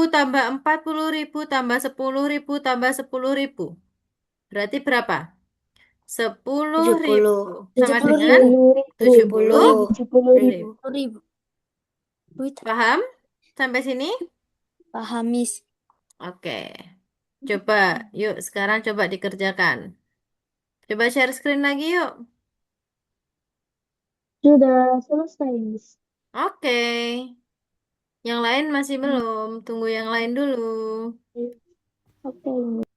tambah 40.000 tambah 10.000 tambah 10.000. Berarti berapa? 10.000 70. sama 70 dengan ribu. 70 70 ribu. 70 ribu. Wih, Paham? Sampai sini? paham, Miss. Oke. Coba, yuk sekarang coba dikerjakan. Coba share screen lagi yuk. Sudah selesai, Miss. Oke. Yang lain masih belum. Tunggu yang lain dulu. Oke, Miss.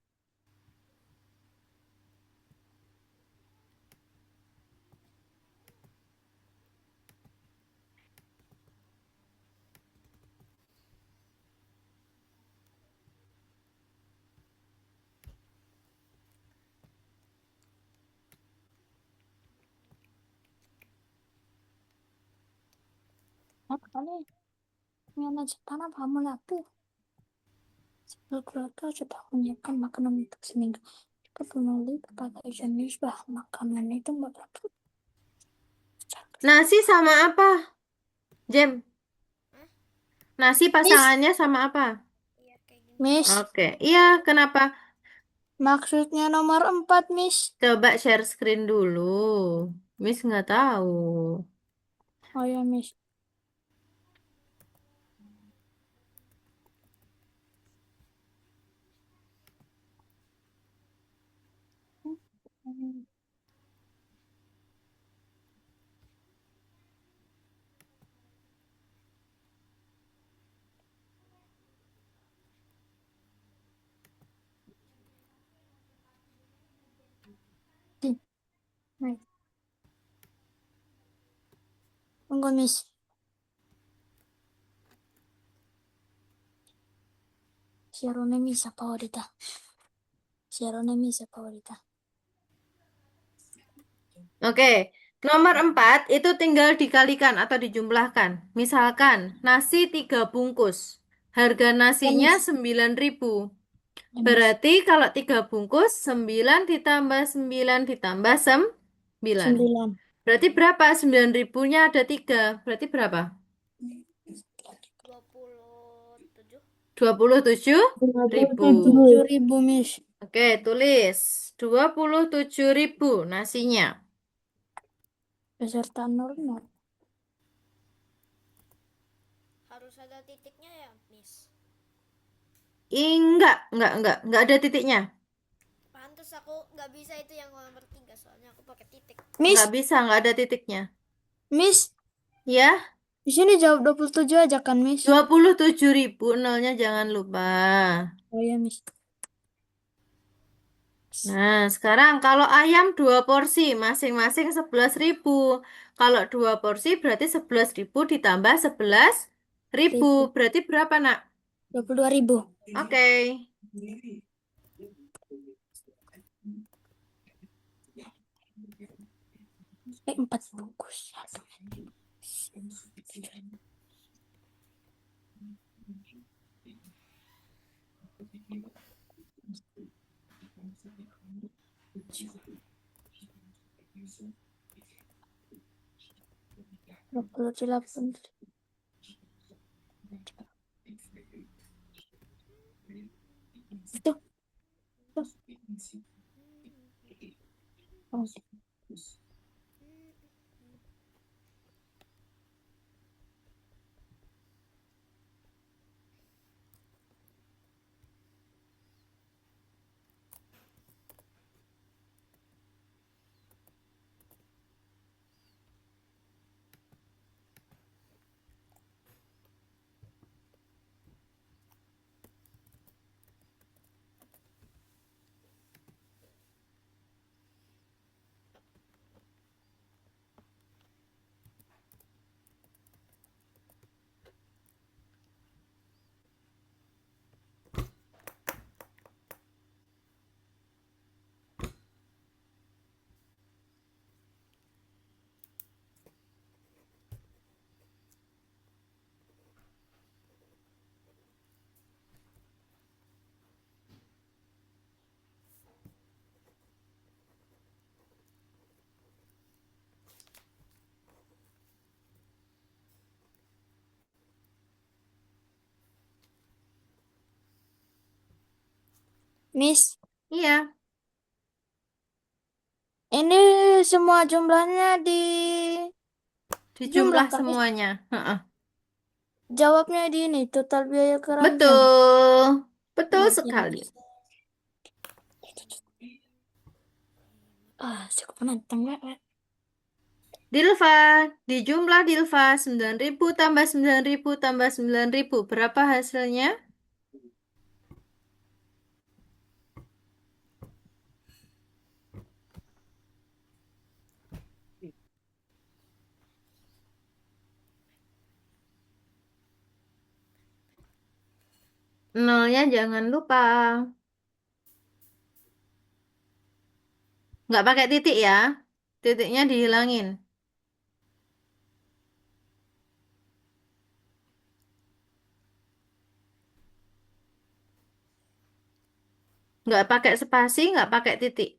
Kali manajer tanam kamu laku. Seluruh keluarga sudah menyiapkan makanan untuk seminggu. Jika pembeli berbagai jenis bahan makanan itu berapa? Nasi sama apa, Jem? Nasi Miss, pasangannya sama apa? Miss, Oke. Iya, kenapa? maksudnya nomor 4, Miss. Coba share screen dulu. Miss nggak tahu. Oh ya, Miss. Nah, tunggu, Miss. Siarone misa favorita. Siarone misa favorita. Oke. Nomor 4 itu tinggal dikalikan atau dijumlahkan. Misalkan nasi 3 bungkus. Harga Ya, nasinya Miss. 9.000. Ya, Miss. Berarti kalau 3 bungkus, 9 ditambah 9 ditambah 9. 9. Berarti berapa? 9.000-nya ada 3. Berarti berapa? 27.000. 7.000, Miss. Oke, tulis. 27.000 nasinya. Beserta normal. Harus ada titiknya ya, Miss. Enggak ada titiknya. Pantes aku nggak bisa itu yang nomor 3 soalnya aku pakai titik. Miss, Enggak ada titiknya. Miss, Ya, di sini jawab 27 aja kan, Miss? 27.000 nolnya jangan lupa. Oh ya, Miss. Nah, sekarang kalau ayam 2 porsi, masing-masing 11.000. Kalau 2 porsi berarti 11.000 ditambah 11.000. 1.000. Berarti berapa, Nak? 22.000. Oke. Eh, 4 bungkus. Dua delapan. Itu. Oh. Miss, Iya. Ini semua jumlahnya di jumlah Dijumlah kami. semuanya. Heeh. Jawabnya di ini total biaya keranjang. Betul. Betul Bagian sekali. cukup menantang ya. Dilva, di jumlah Dilva 9.000 tambah 9.000 tambah 9.000. Berapa hasilnya? Nolnya jangan lupa. Nggak pakai titik ya. Titiknya dihilangin. Nggak pakai spasi, nggak pakai titik.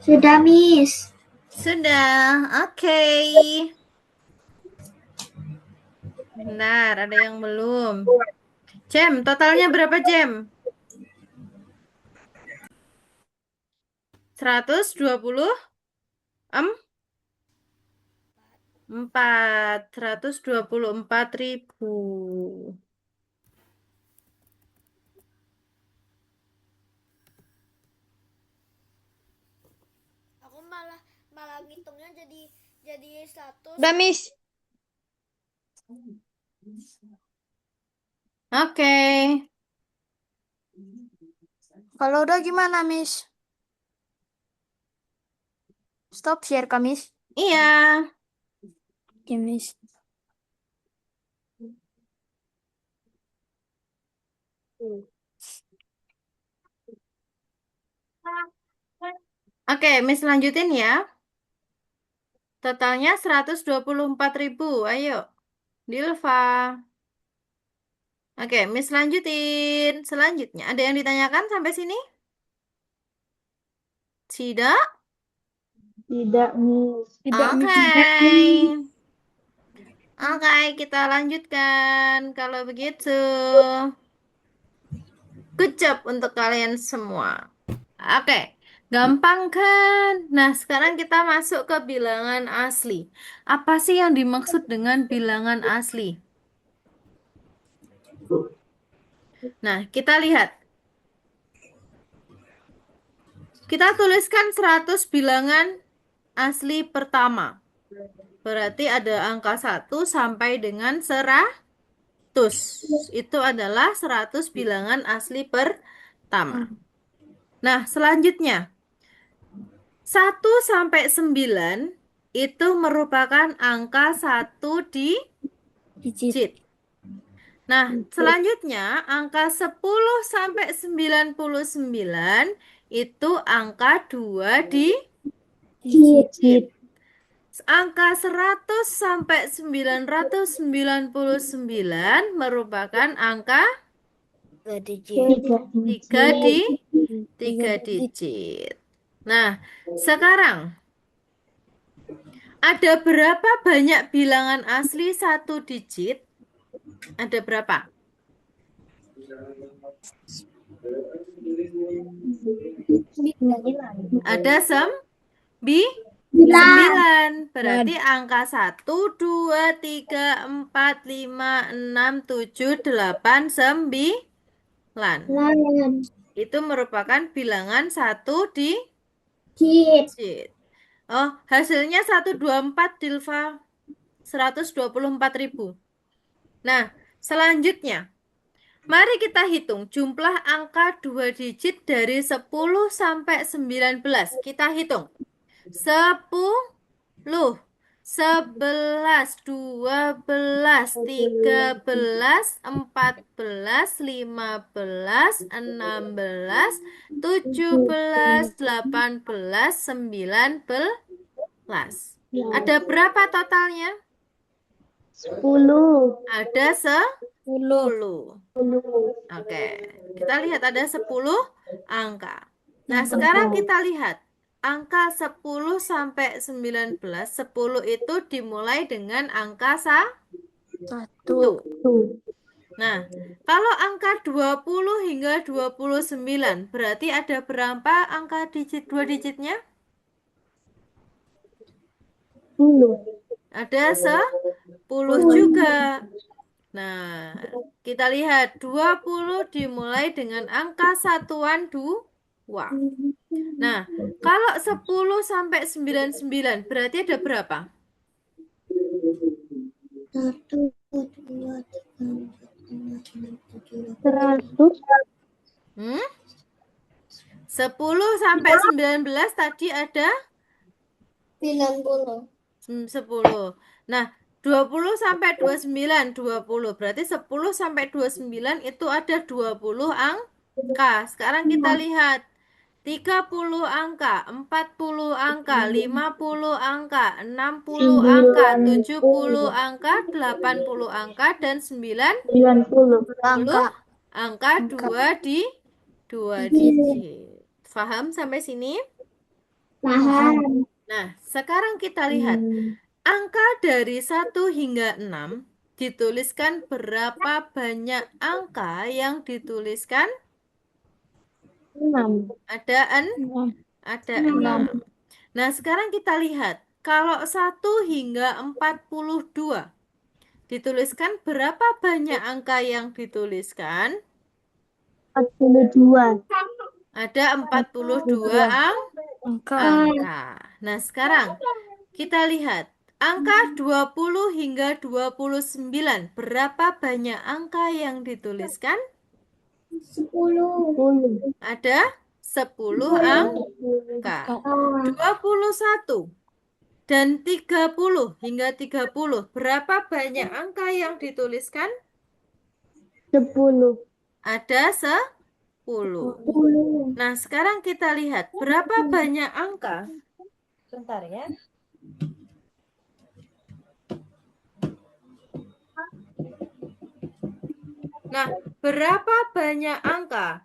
Sudah, Miss. Sudah, oke. Benar, ada yang belum. Jam, totalnya berapa jam? 124.000. Aku malah malah ngitungnya jadi 100. Udah, Miss. Oke. Kalau udah gimana, Miss? Stop share, Kak, Miss. Iya. Ya, Miss. Oke, Miss lanjutin ya. Totalnya 124.000. Ayo, Dilva. Oke, Miss lanjutin. Selanjutnya, ada yang ditanyakan sampai sini? Tidak? Tidak, Miss. Tidak, Oke. Miss. Oke, kita lanjutkan. Kalau begitu, good job untuk kalian semua. Oke, gampang kan? Nah, sekarang kita masuk ke bilangan asli. Apa sih yang dimaksud dengan bilangan asli? Nah, kita lihat. Kita tuliskan 100 bilangan asli pertama. Berarti ada angka 1 sampai dengan 100. Itu adalah 100 bilangan asli pertama. Nah, selanjutnya 1 sampai 9 itu merupakan angka 1 digit. Nah, selanjutnya angka 10 sampai 99 itu angka 2 digit. Angka 100 sampai 999 merupakan angka 3 digit. Nah, sekarang ada berapa banyak bilangan asli 1 digit? Ada berapa? Ada 9. Berarti angka 1, 2, 3, 4, 5, 6, 7, 8, 9. Itu merupakan bilangan 1 digit. Oh, hasilnya 124, Dilva. 124.000. Nah, selanjutnya. Mari kita hitung jumlah angka 2 digit dari 10 sampai 19. Kita hitung. 10, 11, 12, 13, 14, 15, 16, 17, 18, 19. Ada berapa totalnya? 10. Ada 10. Oke, kita lihat ada 10 angka. Nah, sekarang kita lihat angka 10 sampai 19. 10 itu dimulai dengan angka 1. Nah, kalau angka 20 hingga 29, berarti ada berapa angka digit 2 digitnya? 10. Ada 10 juga. Nah, kita lihat 20 dimulai dengan angka satuan 2. Nah, kalau 10 sampai 99 berarti ada berapa? 1, 2, 3, 100. 10 sampai 19 tadi ada 90. 10. Nah, 20 sampai 29, 20. Berarti 10 sampai 29 itu ada 20 angka. Sekarang kita lihat. 30 angka, 40 angka, 50 angka, 60 angka, 70 angka, 80 angka, dan 90 angka 2 digit. Paham sampai sini? Paham. Nah, sekarang kita lihat. Angka dari 1 hingga 6 dituliskan berapa banyak angka yang dituliskan? 6. Ada 6. Nah, sekarang kita lihat. Kalau 1 hingga 42 dituliskan berapa banyak angka yang dituliskan? 42. Ada 42 angka. Nah, sekarang kita lihat. Angka 20 hingga 29. Berapa banyak angka yang dituliskan? 10. Ada 10 angka. 21. dan 30 hingga 30. Berapa banyak angka yang dituliskan? 10. Ada 10. Nah, sekarang kita lihat berapa banyak angka. Bentar ya. Nah, berapa banyak angka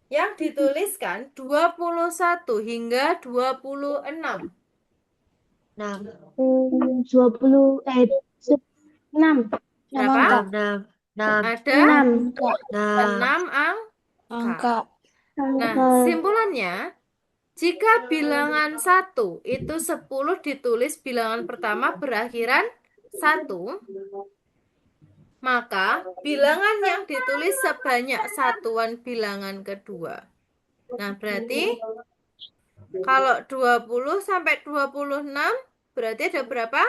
yang dituliskan 21 hingga 26? 6. 20, 6. Berapa? 6. 6. Ada 6. 6 angka. Angka. Nah, simpulannya, jika bilangan 1 itu 10 ditulis bilangan pertama berakhiran 1, maka bilangan yang ditulis sebanyak satuan bilangan kedua. Nah, berarti kalau 20 sampai 26 berarti ada berapa?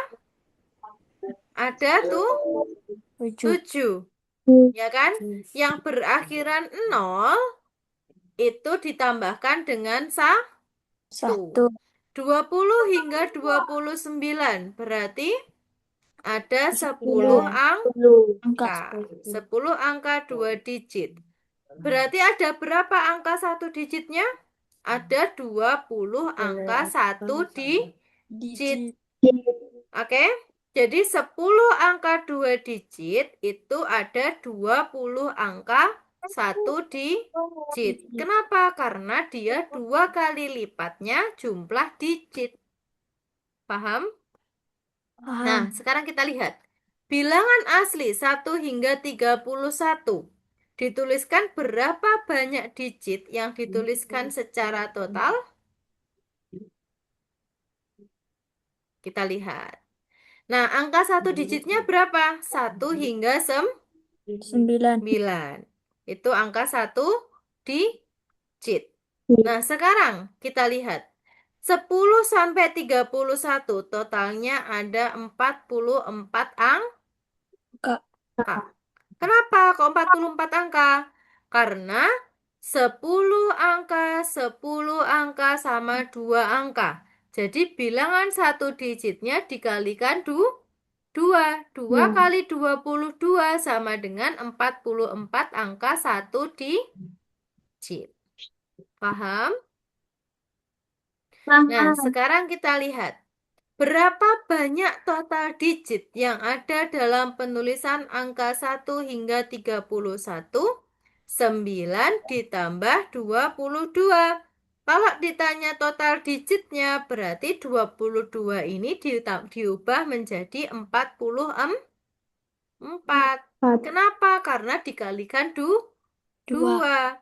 Ada tuh 7. Ya kan? Yang berakhiran 0 itu ditambahkan dengan 1. 20 hingga 29 berarti ada 10 angka. 10 angka 2 digit. Berarti ada berapa angka 1 digitnya? Ada 20 angka 1 digit. Oke? Jadi 10 angka 2 digit itu ada 20 angka 1 digit. Kenapa? Karena dia 2 kali lipatnya jumlah digit. Paham? Nah, sekarang kita lihat. Bilangan asli 1 hingga 31. Dituliskan berapa banyak digit yang dituliskan secara total? Kita lihat. Nah, angka 1 digitnya berapa? 1 hingga 9. 9. Itu angka 1 digit. Nah, sekarang kita lihat. 10 sampai 31 totalnya ada 44 angka. Kenapa kok 44 angka? Karena 10 angka, 10 angka sama 2 angka. Jadi bilangan 1 digitnya dikalikan 2. 2 kali 22 sama dengan 44 angka 1 digit. Paham? Nah, sekarang kita lihat. Berapa banyak total digit yang ada dalam penulisan angka 1 hingga 31? 9 ditambah 22. Kalau ditanya total digitnya, berarti 22 ini diubah menjadi 44. Kenapa? Karena dikalikan 2.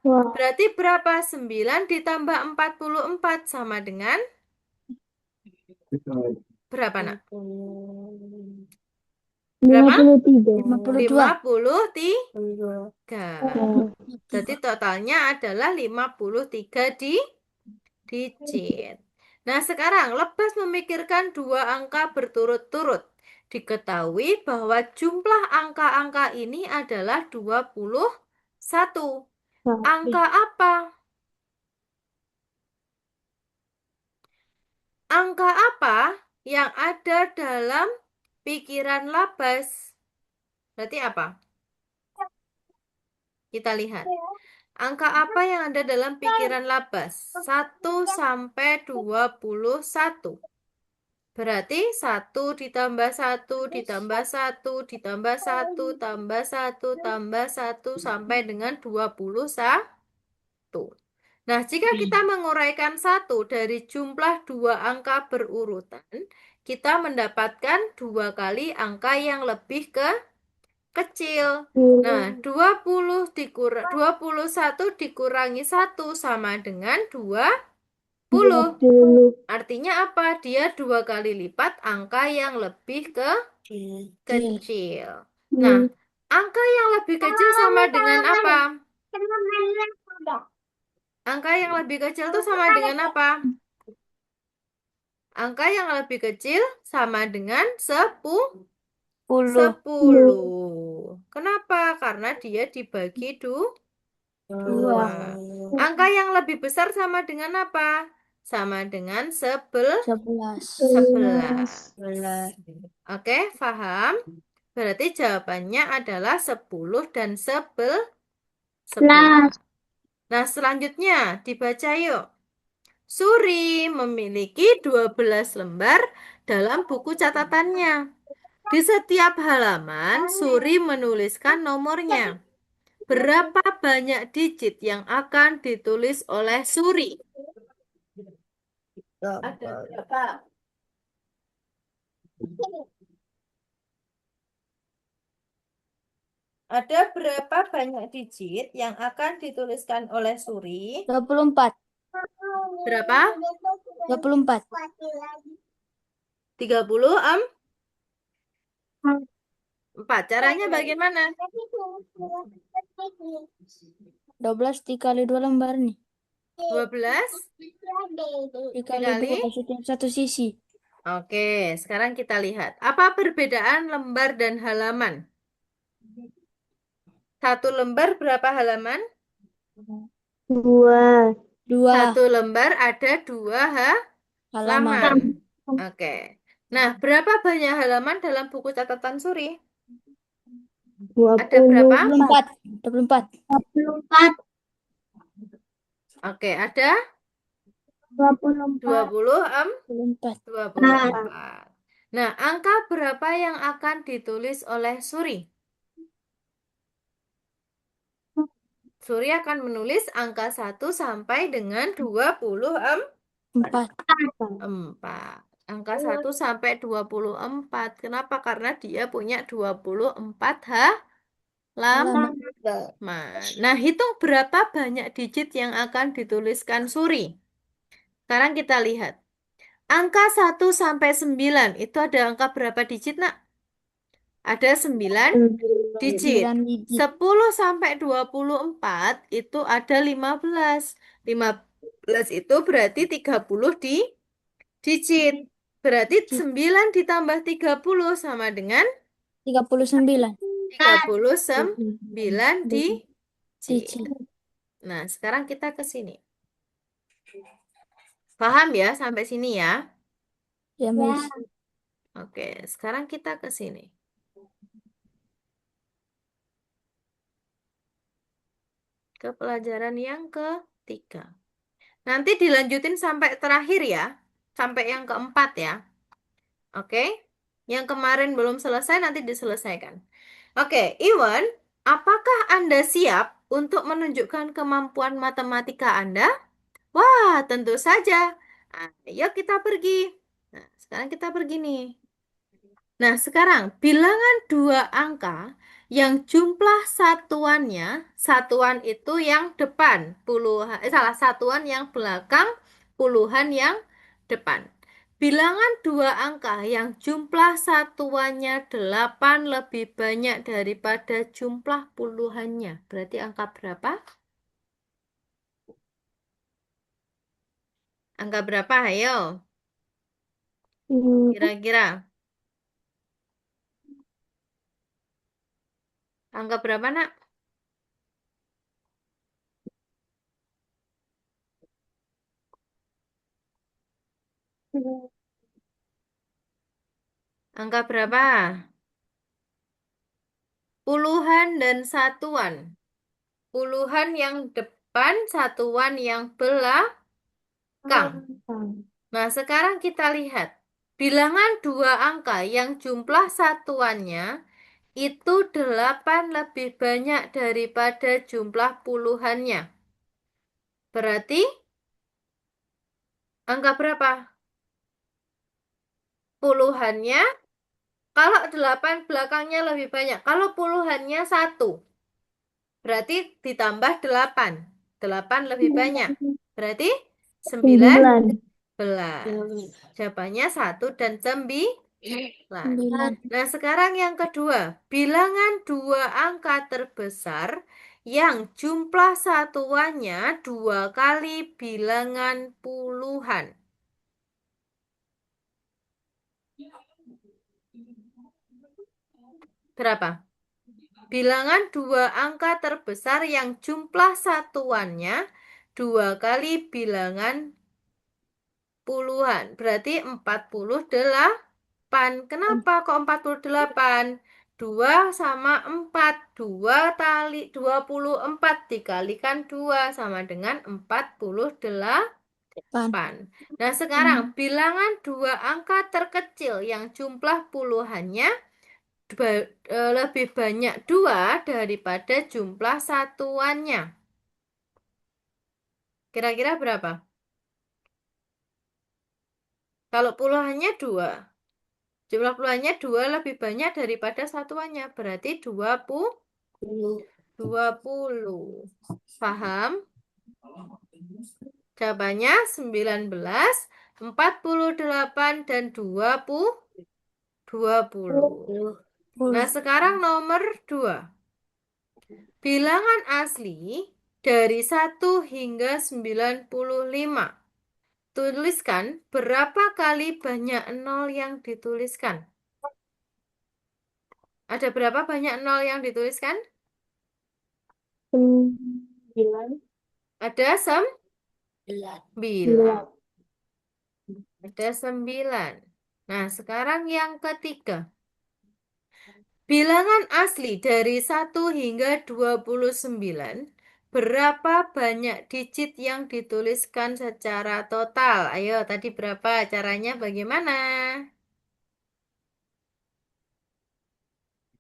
Berarti berapa? 9 ditambah 44 sama dengan berapa, Nak? Berapa? 53. 53. Jadi totalnya adalah 53 digit. Nah, sekarang lepas memikirkan 2 angka berturut-turut. Diketahui bahwa jumlah angka-angka ini adalah 21. Angka apa? Angka apa yang ada dalam pikiran Labas? Berarti apa? Kita lihat. Angka apa yang ada dalam pikiran Labas? 1 sampai 21. Berarti 1 ditambah 1 ditambah 1 ditambah 1 tambah 1 tambah 1 sampai dengan 21. Nah, jika kita menguraikan 1 dari jumlah 2 angka berurutan, kita mendapatkan 2 kali angka yang lebih kecil. Nah, 21 dikurangi 1 sama dengan 20. Artinya apa? Dia 2 kali lipat angka yang lebih kecil. Nah, angka yang lebih kecil sama dengan apa? Angka yang lebih kecil itu sama dengan apa? Angka yang lebih kecil sama dengan 10. Kenapa? Karena dia dibagi 2. Angka yang lebih besar sama dengan apa? sama dengan 11. 11. Oke, paham? Berarti jawabannya adalah 10 dan 11. Nah, selanjutnya dibaca yuk. Suri memiliki 12 lembar dalam buku catatannya. Di setiap halaman, Suri menuliskan nomornya. Berapa banyak digit yang akan ditulis oleh Suri? Ada berapa? Ada berapa banyak digit yang akan dituliskan oleh Suri? 24. Berapa? 24. 30, 4. Caranya bagaimana? 12 dikali 2 lembar nih. 12 Dikali dikali? 2 setiap satu sisi. Oke, sekarang kita lihat. Apa perbedaan lembar dan halaman? Satu lembar berapa halaman? 2. Satu lembar ada 2 Halaman. halaman. Oke. Nah, berapa banyak halaman dalam buku catatan Suri? Ada berapa? 24. 24. Oke, ada 24. 24. Nah, angka berapa yang akan ditulis oleh Suri? Suri akan menulis angka 1 sampai dengan 24. 4. Angka 1 sampai 24. Kenapa? Karena dia punya 24 halaman. Nah, hitung berapa banyak digit yang akan dituliskan Suri. Sekarang kita lihat. Angka 1 sampai 9 itu ada angka berapa digit, Nak? Ada 9 digit. 9 digit. 10 sampai 24 itu ada 15. 15 itu berarti 30 digit. Berarti 9 ditambah 30 sama dengan 39. 39 digit. Digit. Nah, sekarang kita ke sini. Paham ya sampai sini ya? Ya, Miss. Oke, sekarang kita ke sini. Ke pelajaran yang ketiga. Nanti dilanjutin sampai terakhir ya. Sampai yang keempat ya. Oke? Yang kemarin belum selesai nanti diselesaikan. Oke, Iwan, apakah Anda siap untuk menunjukkan kemampuan matematika Anda? Wah, tentu saja. Ayo kita pergi. Nah, sekarang kita pergi nih. Nah, sekarang bilangan dua angka yang jumlah satuannya, satuan itu yang depan, salah satuan yang belakang, puluhan yang depan. Bilangan dua angka yang jumlah satuannya 8 lebih banyak daripada jumlah puluhannya. Berarti angka berapa? Angka berapa? Ayo, kira-kira. Angka berapa, Nak? Angka berapa? Puluhan dan satuan. Puluhan yang depan, satuan yang belakang. Nah, sekarang kita lihat. Bilangan dua angka yang jumlah satuannya itu 8 lebih banyak daripada jumlah puluhannya. Berarti angka berapa? Puluhannya, kalau 8 belakangnya lebih banyak. Kalau puluhannya 1, berarti ditambah 8. 8 lebih banyak. Berarti 19. Jawabannya 1 dan 9. 9. Nah, sekarang yang kedua. Bilangan dua angka terbesar yang jumlah satuannya 2 kali bilangan puluhan. Berapa? Bilangan dua angka terbesar yang jumlah satuannya 2 kali bilangan puluhan. Berarti 48. Kenapa kok 48? 2 sama 4. 24 dikalikan 2 sama dengan 48. Nah, sekarang bilangan dua angka terkecil yang jumlah puluhannya lebih banyak 2 daripada jumlah satuannya. Kira-kira berapa? Kalau puluhannya 2, jumlah puluhannya 2 lebih banyak daripada satuannya. Berarti 20. Paham? Jawabannya 19, 48, dan 20. Nah, sekarang nomor 2. Bilangan asli dari 1 hingga 95. Tuliskan berapa kali banyak 0 yang dituliskan. Ada berapa banyak 0 yang dituliskan? 9. Ada 9. Ada 9. Nah, sekarang yang ketiga. Bilangan asli dari 1 hingga 29. Berapa banyak digit yang dituliskan secara total? Ayo, tadi berapa? Caranya bagaimana?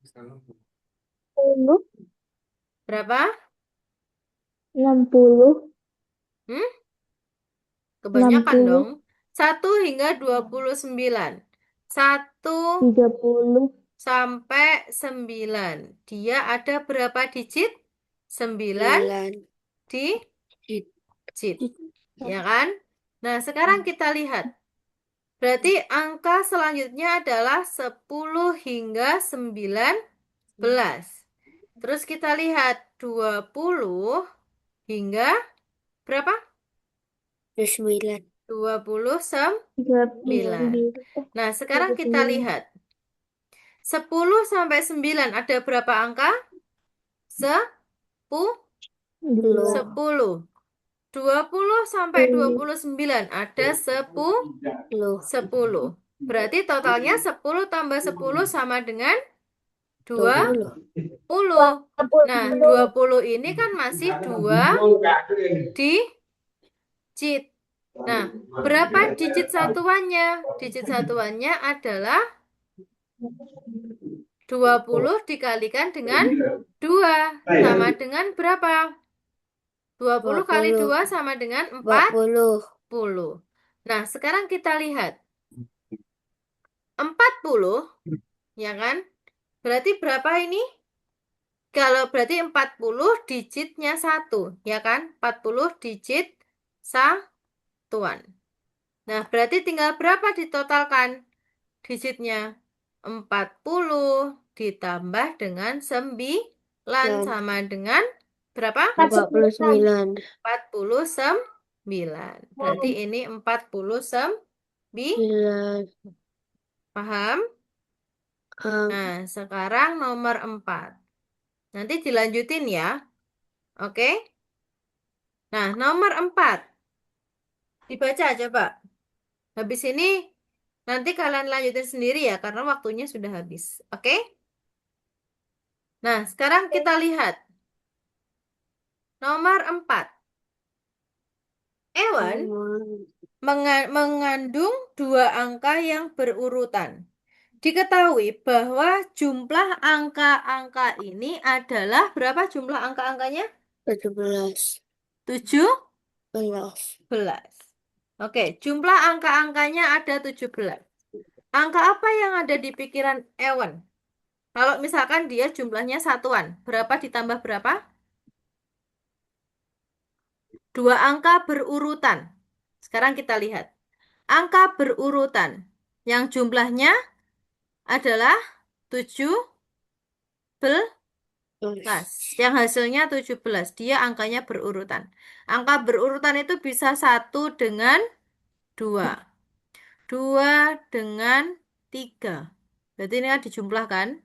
10. Berapa? 60. Hmm? Kebanyakan 60. dong. 1 hingga 29. 1 30. sampai 9. Dia ada berapa digit? 9 digit. Ya kan? Nah, sekarang kita lihat. Berarti angka selanjutnya adalah 10 hingga 19. Terus kita lihat 20 hingga berapa? 29. Nah, sekarang kita lihat. 10 sampai 9 ada berapa angka? 10. 20 sampai 29 ada 10. Berarti totalnya 10 tambah 10 sama dengan 20. Nah, 20 ini kan masih 2 digit. Nah, berapa digit satuannya? Digit satuannya adalah 20 dikalikan dengan 2. Sama dengan berapa? 20 kali 2 sama dengan 40. Nah, sekarang kita lihat. 40, ya kan? Berarti berapa ini? Kalau berarti 40 digitnya 1, ya kan? 40 digit satuan. Nah, berarti tinggal berapa ditotalkan digitnya? 40 ditambah dengan 9 sama dengan berapa? 49. 49. Berarti ini 49. Paham? Nah, sekarang nomor 4. Nanti dilanjutin ya. Oke? Nah, nomor 4. Dibaca coba. Habis ini nanti kalian lanjutin sendiri ya, karena waktunya sudah habis. Oke? Nah, sekarang kita lihat. Nomor 4. Ewan mengandung 2 angka yang berurutan. Diketahui bahwa jumlah angka-angka ini adalah berapa jumlah angka-angkanya? 17. 17. Oke, jumlah angka-angkanya ada 17. Angka apa yang ada di pikiran Ewan? Kalau misalkan dia jumlahnya satuan, berapa ditambah berapa? 2 angka berurutan. Sekarang kita lihat. Angka berurutan yang jumlahnya adalah 17. Yang hasilnya 17. Dia angkanya berurutan. Angka berurutan itu bisa 1 dengan 2. 2 dengan 3. Berarti ini kan dijumlahkan.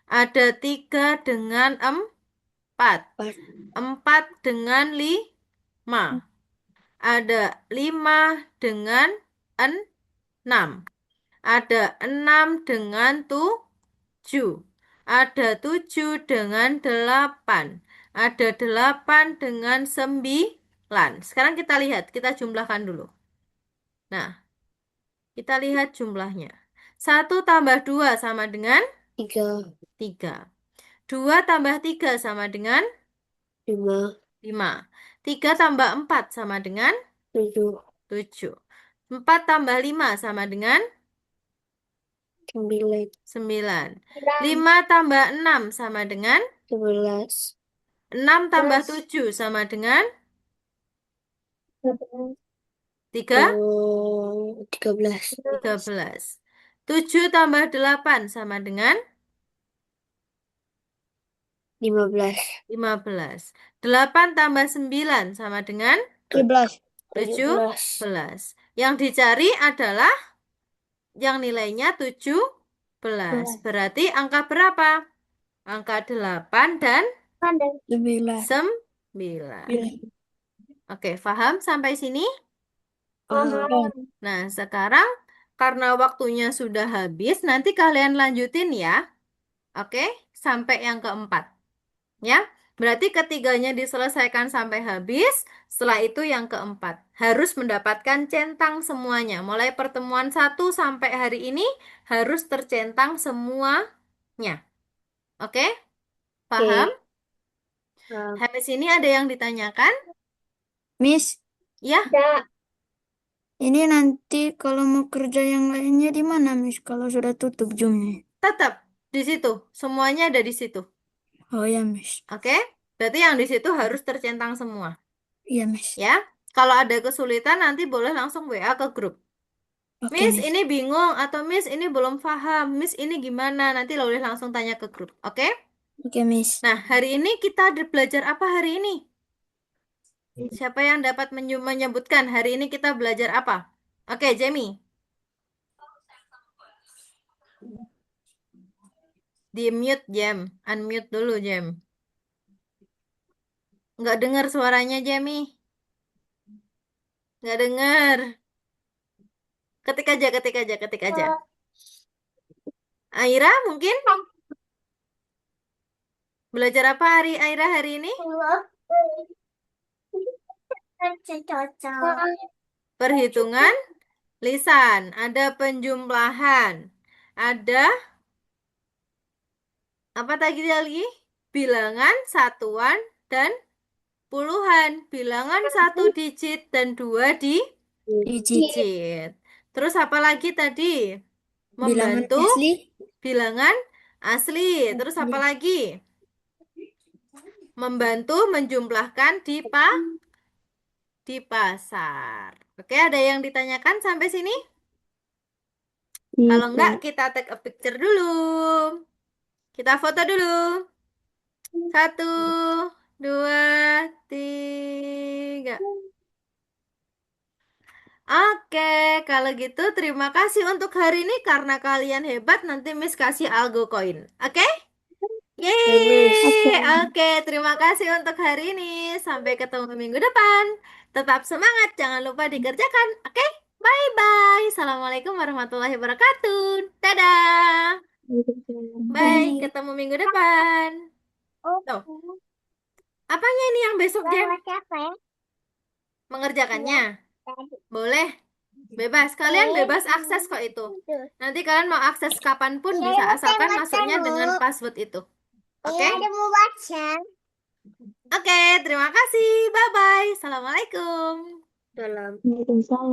Ada 3 dengan 4. 4 dengan 5. Ada 5 dengan 6. Ada 6 dengan 7. Ada 7 dengan 8. Ada 8 dengan 9. Sekarang kita lihat, kita jumlahkan dulu. Nah, kita lihat jumlahnya. 1 tambah 2 sama dengan 3, 3. 2 tambah 3 sama dengan 5, 5. 3 tambah 4 sama dengan 7, 7. 4 tambah 5 sama dengan 9, 9. 5 tambah 6 sama dengan 11, 6 tambah 7 sama dengan 3, 13, 13. 7 tambah 8 sama dengan 15, 15. 8 tambah 9 sama dengan 17. 17, 17. Yang dicari adalah yang nilainya 17. Berarti angka berapa? Angka 8 dan 9. 9. Oke, paham sampai sini? Nah, sekarang karena waktunya sudah habis, nanti kalian lanjutin ya. Oke, sampai yang keempat. Ya, berarti ketiganya diselesaikan sampai habis. Setelah itu yang keempat. Harus mendapatkan centang semuanya. Mulai pertemuan 1 sampai hari ini harus tercentang semuanya. Oke, paham? Habis ini ada yang ditanyakan? Miss, Ya, ini nanti kalau mau kerja yang lainnya di mana, Miss? Kalau sudah tutup Zoom-nya. tetap di situ. Semuanya ada di situ. Oh ya, Miss. Oke, berarti yang di situ harus tercentang semua. Iya, Miss. Ya, kalau ada kesulitan nanti boleh langsung WA ke grup. Oke, Miss, Miss. ini bingung atau Miss ini belum paham. Miss ini gimana? Nanti boleh langsung tanya ke grup. Oke? Oke, Miss. Nah, hari ini kita belajar apa hari ini? Siapa yang dapat menyebutkan hari ini kita belajar apa? Oke, Jamie. Di mute, Jam. Unmute dulu, Jam. Nggak dengar suaranya, Jamie. Nggak dengar. Ketik aja, ketik aja, ketik aja. Aira mungkin? Belajar apa Aira hari ini? Perhitungan lisan. Ada penjumlahan. Ada apa tadi lagi? Bilangan, satuan, dan puluhan. Bilangan 1 digit dan 2 digit. Terus apa lagi tadi? Bilangan Membantu asli. bilangan asli. Terus apa lagi? Membantu menjumlahkan di pasar. Oke, ada yang ditanyakan sampai sini? Kalau enggak, kita take a picture dulu. Kita foto dulu. 1, 2, 3. Oke, kalau gitu terima kasih untuk hari ini karena kalian hebat. Nanti Miss kasih algo koin. Oke? Yeay! Oke, terima kasih untuk hari ini. Sampai ketemu minggu depan. Tetap semangat, jangan lupa dikerjakan. Oke? Bye-bye. Assalamualaikum warahmatullahi wabarakatuh. Dadah. Bye, ketemu minggu depan. Tuh, apanya ini yang besok, Jen? Mengerjakannya? Boleh. Bebas. Kalian bebas akses kok itu. Nanti kalian mau akses kapanpun bisa, asalkan masuknya dengan password itu. Oke? Oke, terima kasih. Bye-bye. Assalamualaikum. salam. Waalaikumsalam.